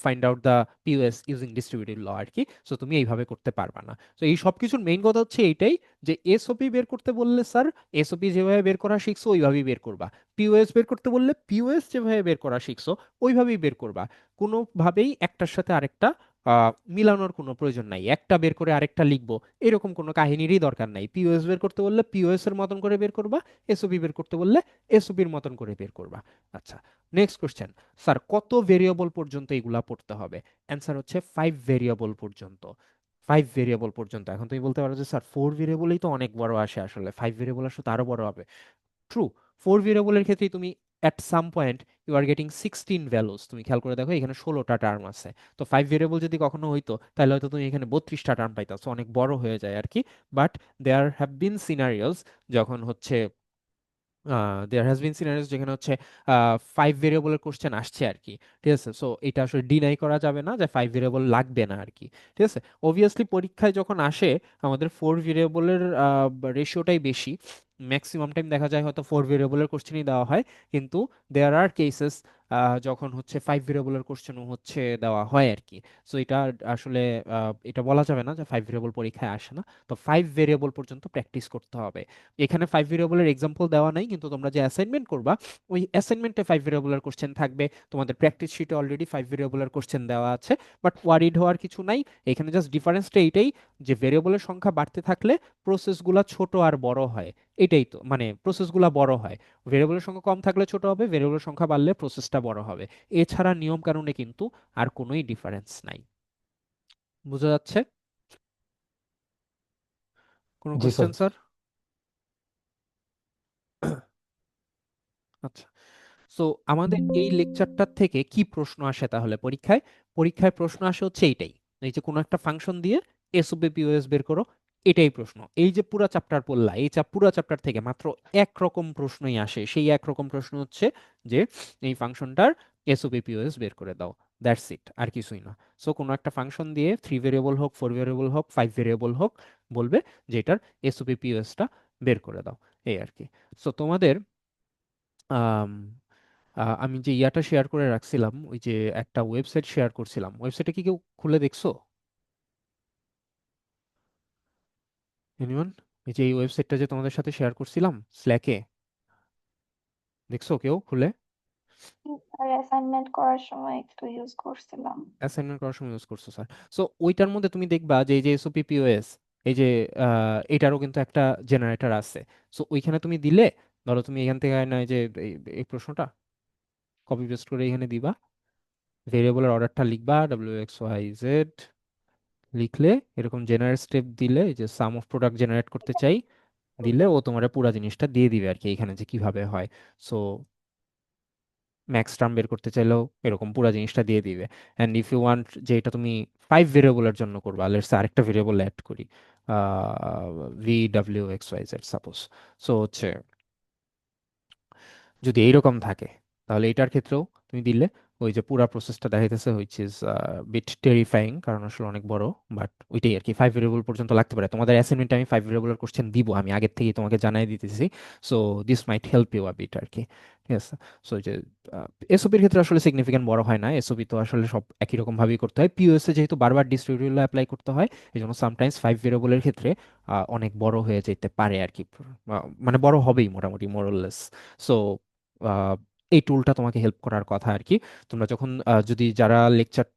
find out the POS using distributive law আর কি। সো তুমি এইভাবে করতে পারবা না। তো এই সব কিছুর মেইন কথা হচ্ছে এইটাই, যে এসওপি বের করতে বললে স্যার এসওপি যেভাবে বের করা শিখছো ওইভাবেই বের করবা, পিওএস বের করতে বললে পিওএস যেভাবে বের করা শিখছো ওইভাবেই বের করবা, কোনোভাবেই একটার সাথে আরেকটা মিলানোর কোনো প্রয়োজন নাই, একটা বের করে আরেকটা লিখবো এরকম কোনো কাহিনীরই দরকার নাই। পিওএস বের করতে বললে পিওএস এর মতন করে বের করবা, এসওপি বের করতে বললে এসওপির মতন করে বের করবা। আচ্ছা, নেক্সট কোশ্চেন, স্যার কত ভেরিয়েবল পর্যন্ত এগুলা পড়তে হবে? অ্যান্সার হচ্ছে 5 ভেরিয়েবল পর্যন্ত। 5 ভেরিয়েবল পর্যন্ত। এখন তুমি বলতে পারো যে স্যার 4 ভেরিয়েবলই তো অনেক বড় আসে, আসলে 5 ভেরিয়েবল আসলে তো আরো বড় হবে। ট্রু, 4 ভেরিয়েবলের ক্ষেত্রে তুমি at some point you are getting 16 values. তুমি খেয়াল করে দেখো এখানে 16টা টার্ম আছে। তো 5 ভেরিয়েবল যদি কখনো হইতো তাহলে হয়তো তুমি এখানে 32টা টার্ম পাইতো, অনেক বড় হয়ে যায় আর কি। But there have been scenarios যখন হচ্ছে দেয়ার হ্যাজ বিন সিনারিওস যেখানে হচ্ছে 5 ভেরিয়েবলের কোশ্চেন আসছে আর কি। ঠিক আছে, সো এটা আসলে ডিনাই করা যাবে না যে 5 ভেরিয়েবল লাগবে না আর কি। ঠিক আছে, অবভিয়াসলি পরীক্ষায় যখন আসে আমাদের 4 ভেরিয়েবলের রেশিওটাই বেশি। ম্যাক্সিমাম টাইম দেখা যায় হয়তো 4 ভেরিয়েবলের কোশ্চেনই দেওয়া হয়, কিন্তু দেয়ার আর কেসেস যখন হচ্ছে 5 ভেরিয়েবলের কোশ্চেনও হচ্ছে দেওয়া হয় আর কি। সো এটা আসলে এটা বলা যাবে না যে 5 ভেরিয়েবল পরীক্ষায় আসে না। তো 5 ভেরিয়েবল পর্যন্ত প্র্যাকটিস করতে হবে। এখানে 5 ভেরিয়েবলের এক্সাম্পল দেওয়া নাই, কিন্তু তোমরা যে অ্যাসাইনমেন্ট করবা ওই অ্যাসাইনমেন্টে 5 ভেরিয়েবলের কোশ্চেন থাকবে, তোমাদের প্র্যাকটিস শিটে অলরেডি 5 ভেরিয়েবলের কোশ্চেন দেওয়া আছে। বাট ওয়ারিড হওয়ার কিছু নাই, এখানে জাস্ট ডিফারেন্সটা এইটাই যে ভেরিয়েবলের সংখ্যা বাড়তে থাকলে প্রসেসগুলো ছোট আর বড় হয়। এটাই তো, মানে প্রসেসগুলো বড় হয়। ভেরিয়েবলের সংখ্যা কম থাকলে ছোট হবে, ভেরিয়েবলের সংখ্যা বাড়লে প্রসেসটা বড় হবে। এছাড়া নিয়ম কানুনে কিন্তু আর কোনোই ডিফারেন্স নাই। বোঝা যাচ্ছে? কোনো জি স্যার। Question sir? আচ্ছা, সো আমাদের এই লেকচারটার থেকে কি প্রশ্ন আসে তাহলে পরীক্ষায়? পরীক্ষায় প্রশ্ন আসে হচ্ছে এইটাই, এই যে কোনো একটা ফাংশন দিয়ে এসওপি পিওএস বের করো, এটাই প্রশ্ন। এই যে পুরা চ্যাপ্টার পড়লা, এই পুরা চ্যাপ্টার থেকে মাত্র একরকম প্রশ্নই আসে, সেই একরকম প্রশ্ন হচ্ছে যে এই ফাংশনটার এসওপি পিওএস বের করে দাও। দ্যাটস ইট, আর কিছুই না। সো কোনো একটা ফাংশন দিয়ে 3 ভেরিয়েবল হোক, 4 ভেরিয়েবল হোক, 5 ভেরিয়েবল হোক, বলবে যে এটার এসওপি পিওএসটা বের করে দাও, এই আর কি। সো তোমাদের আম, আমি যে ইয়াটা শেয়ার করে রাখছিলাম, ওই যে একটা ওয়েবসাইট শেয়ার করছিলাম, ওয়েবসাইটে কি কেউ খুলে দেখছো? এনিওয়ান? এই যে এই ওয়েবসাইটটা যে তোমাদের সাথে শেয়ার করছিলাম স্ল্যাকে, দেখছো কেউ খুলে? আর অ্যাসাইনমেন্ট করার সময় একটু ইউজ করছিলাম। অ্যাসাইনমেন্ট করার সময় ইউজ করছো স্যার? সো ওইটার মধ্যে তুমি দেখবা যে এই যে এসওপি পিওএস, এই যে এটারও কিন্তু একটা জেনারেটর আছে। সো ওইখানে তুমি দিলে, ধরো তুমি এখান থেকে না, এই যে এই এই প্রশ্নটা কপি পেস্ট করে এখানে দিবা, ভেরিয়েবলের অর্ডারটা লিখবা WXYZ, লিখলে এরকম জেনারেট স্টেপ দিলে, এই যে সাম অফ প্রোডাক্ট জেনারেট করতে চাই দিলে, ও তোমার পুরো জিনিসটা দিয়ে দিবে আর কি এখানে যে কিভাবে হয়। সো ম্যাক্স টার্ম বের করতে চাইলেও এরকম পুরো জিনিসটা দিয়ে দিবে। অ্যান্ড ইফ ইউ ওয়ান্ট যে এটা তুমি 5 ভেরিয়েবলের জন্য করবা, লেটস আরেকটা ভেরিয়েবল অ্যাড করি, VWXYZ সাপোজ। সো হচ্ছে যদি এইরকম থাকে তাহলে এটার ক্ষেত্রেও তুমি দিলে ওই যে পুরা প্রসেসটা দেখাইতেছে, হুইচ ইজ বিট টেরিফাইং, কারণ আসলে অনেক বড়। বাট ওইটাই আর কি, 5 ভেরিয়েবল পর্যন্ত লাগতে পারে। তোমাদের অ্যাসাইনমেন্টে আমি 5 ভেরিয়েবলের কোশ্চেন দিব, আমি আগের থেকেই তোমাকে জানাই দিতেছি। So this might help you a bit আর কি। ঠিক আছে, সো যে এসওপির ক্ষেত্রে আসলে সিগনিফিকেন্ট বড় হয় না, এসওপি তো আসলে সব একই রকম ভাবেই করতে হয়। পিওএস এ যেহেতু বারবার ডিস্ট্রিবিউটিভ অ্যাপ্লাই করতে হয়, এই জন্য সামটাইমস 5 ভেরিয়েবলের ক্ষেত্রে অনেক বড় হয়ে যেতে পারে আর কি। মানে বড় হবেই মোটামুটি মোরলেস। সো আহ, এই টুলটা তোমাকে হেল্প করার কথা আর কি। তোমরা যখন যদি যারা লেকচার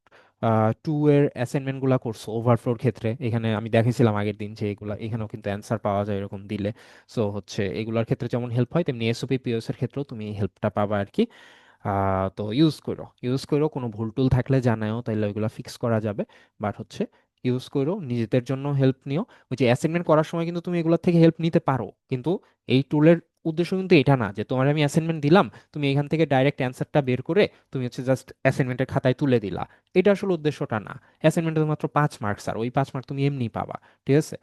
2 এর অ্যাসাইনমেন্ট গুলা করছো ওভারফ্লোর ক্ষেত্রে, এখানে আমি দেখেছিলাম আগের দিন যে এগুলা এখানেও কিন্তু অ্যান্সার পাওয়া যায় এরকম দিলে। সো হচ্ছে এগুলার ক্ষেত্রে যেমন হেল্প হয়, তেমনি এসওপি পিওএস এর ক্ষেত্রেও তুমি এই হেল্পটা পাবা আর কি। তো ইউজ করো, কোনো ভুল টুল থাকলে জানাও, তাইলে ওইগুলো ফিক্স করা যাবে। বাট হচ্ছে ইউজ করো, নিজেদের জন্য হেল্প নিও। ওই যে অ্যাসাইনমেন্ট করার সময় কিন্তু তুমি এগুলোর থেকে হেল্প নিতে পারো, কিন্তু এই টুলের উদ্দেশ্য কিন্তু এটা না যে তোমার আমি অ্যাসাইনমেন্ট দিলাম, তুমি এখান থেকে ডাইরেক্ট অ্যান্সারটা বের করে তুমি হচ্ছে জাস্ট অ্যাসাইনমেন্টের খাতায় তুলে দিলা। এটা আসলে উদ্দেশ্যটা না। অ্যাসাইনমেন্টে মাত্র 5 মার্কস, আর ওই 5 মার্ক তুমি এমনি পাবা। ঠিক আছে,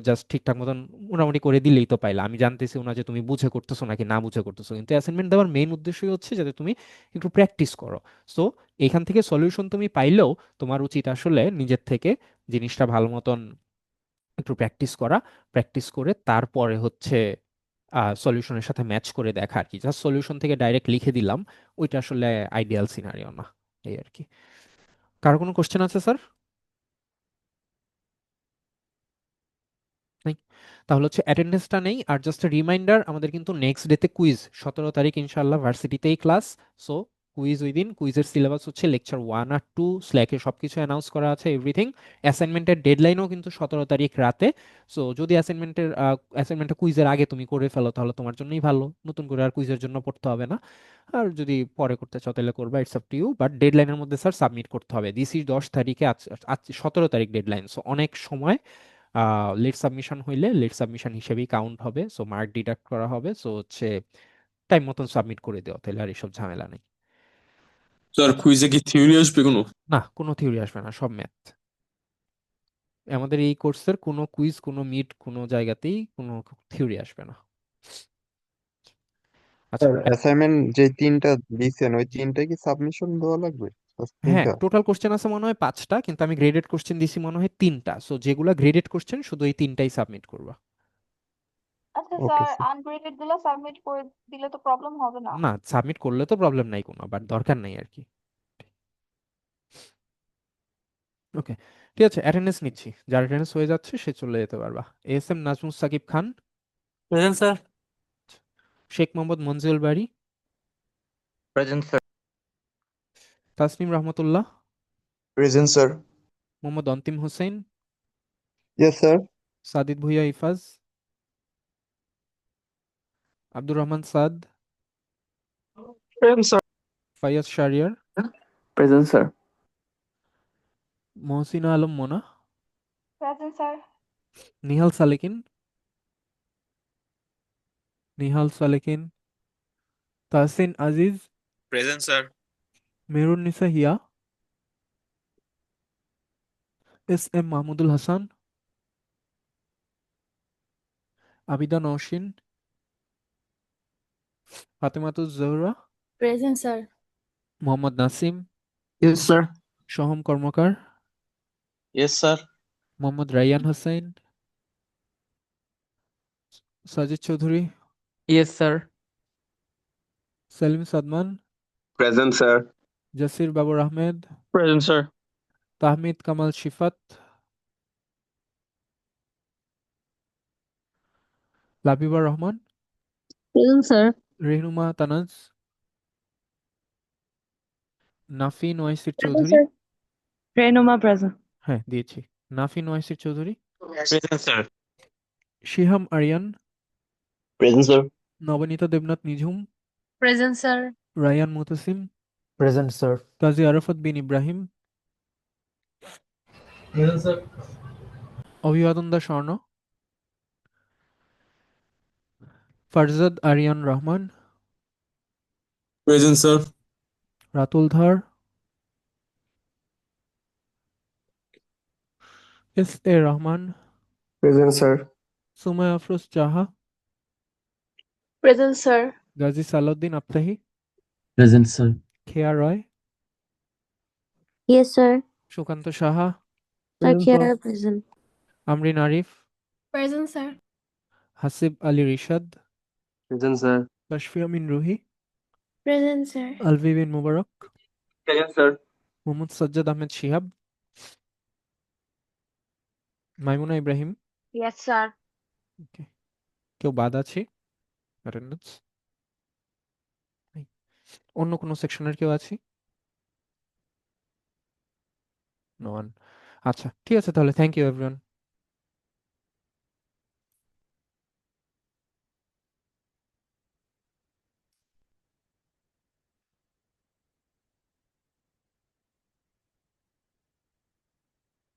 জাস্ট ঠিকঠাক মতন মোটামুটি করে দিলেই তো পাইলা। আমি জানতেছি না যে তুমি বুঝে করতেছো নাকি না বুঝে করতেছো, কিন্তু অ্যাসাইনমেন্ট দেওয়ার মেইন উদ্দেশ্যই হচ্ছে যাতে তুমি একটু প্র্যাকটিস করো। সো এখান থেকে সলিউশন তুমি পাইলেও তোমার উচিত আসলে নিজের থেকে জিনিসটা ভালো মতন একটু প্র্যাকটিস করা। প্র্যাকটিস করে তারপরে হচ্ছে সলিউশনের সাথে ম্যাচ করে দেখা আর কি। জাস্ট সলিউশন থেকে ডাইরেক্ট লিখে দিলাম, ওইটা আসলে আইডিয়াল সিনারিও না, এই আর কি। কারো কোনো কোশ্চেন আছে স্যার? নাই? তাহলে হচ্ছে অ্যাটেন্ডেন্সটা নেই, আর জাস্ট রিমাইন্ডার, আমাদের কিন্তু নেক্সট ডেতে কুইজ, 17 তারিখ ইনশাআল্লাহ ভার্সিটিতেই ক্লাস। সো কুইজ উইদিন, কুইজের সিলেবাস হচ্ছে লেকচার 1 আর 2, স্ল্যাকে সবকিছু অ্যানাউন্স করা আছে, এভরিথিং। অ্যাসাইনমেন্টের ডেডলাইনও কিন্তু 17 তারিখ রাতে। সো যদি অ্যাসাইনমেন্টটা কুইজের আগে তুমি করে ফেলো তাহলে তোমার জন্যই ভালো, নতুন করে আর কুইজের জন্য পড়তে হবে না। আর যদি পরে করতে চাও তাহলে করবা, it's up to you, but ডেডলাইনের মধ্যে স্যার সাবমিট করতে হবে। দিস ইজ 10 তারিখে, আজ 17 তারিখ ডেডলাইন, সো অনেক সময়। লেট সাবমিশন হইলে লেট সাবমিশন হিসেবেই কাউন্ট হবে, সো মার্ক ডিডাক্ট করা হবে। সো হচ্ছে টাইম মতন সাবমিট করে দেওয়া, তাহলে আর এসব ঝামেলা নেই। স্যার আচ্ছা, কুইজে কি থিওরি আসবে কোনো? না কোনো থিওরি আসবে না, সব ম্যাথ। আমাদের এই কোর্সের কোনো কুইজ, কোনো মিড, কোনো জায়গাতেই কোনো থিওরি আসবে না। আচ্ছা, স্যার অ্যাসাইনমেন্ট যে তিনটা দিছেন ওই তিনটা কি সাবমিশন দেওয়া লাগবে? Just হ্যাঁ, তিনটা? টোটাল কোশ্চেন আছে মনে হয় 5টা, কিন্তু আমি গ্রেডেড কোশ্চেন দিছি মনে হয় 3টা। সো যেগুলা গ্রেডেড কোশ্চেন শুধু এই 3টাই সাবমিট করবা। আচ্ছা ওকে স্যার, স্যার। আনগ্রেডেড গুলো সাবমিট করে দিলে তো প্রবলেম হবে না? না, সাবমিট করলে তো প্রবলেম নাই কোনো, বাট দরকার নাই আর কি। ওকে, ঠিক আছে, অ্যাটেন্ডেন্স নিচ্ছি। যার অ্যাটেন্ডেন্স হয়ে যাচ্ছে সে চলে যেতে পারবা। S M Nazmus Sakib Khan, present sir. Sheikh Mohammad Monjul Bari, present sir. Tasnim Rahmatullah, present sir. Mohammad Ontim Hossain, yes sir. Sadid Bhuiyan Ifaz, Abdur Rahman Sad, Present, sir. Faiyaz Shahriar, present sir. Mohsina Alam Mona, present sir. Nihal Salekin, Nihal Salekin, Tahsin Aziz, present sir. Mehrun Nisa Hiya, S M Mahmudul Hasan, Abida Naushin, Fatematuz Zohra, present sir. Mohammad Nasim, yes sir. Soham কর্মকার, yes sir. Mohammad Raiyan Hossain, Sajid Chowdhury, yes sir. Selim Sadman, present sir. Jasir Babar Ahmed, present sir. Tahmid Kamal Shifat, Labiba Rahman, present sir. Rehnuma Tanaz, Nafin Waisir present Chowdhury, sir. Renuma present. হ্যাঁ দিয়েছি, Nafin Waisir Chowdhury, present sir. Shiham Arian, present sir. Nabanita Debnath Nijhum, present sir. Rayan Mutasim, present sir. Kazi Arafat Bin Ibrahim, present sir. অভিবাদন দা স্বর্ণ, Farzad Arian Rahman, present sir. Ratul ধার, S A Rahman, present sir. Sumay Afroz Jaha, present sir. Gazi Salauddin Aftahi, present sir. Kheya Roy, yes sir. Sukanta Saha, Sakia present. Amrin Arif, present sir. Hasib Ali Rishad, present sir. Tashfi Amin Ruhi, present sir. Alvi Bin Mubarak, present sir. Mohammad Sajjad Ahmed Shihab, Maimuna Ibrahim. Yes sir. Okay. কেউ বাদ আছে attendance? অন্য কোনো সেকশনের কেউ আছে? No one. আচ্ছা, ঠিক আছে তাহলে, থ্যাংক ইউ এভরিওয়ান।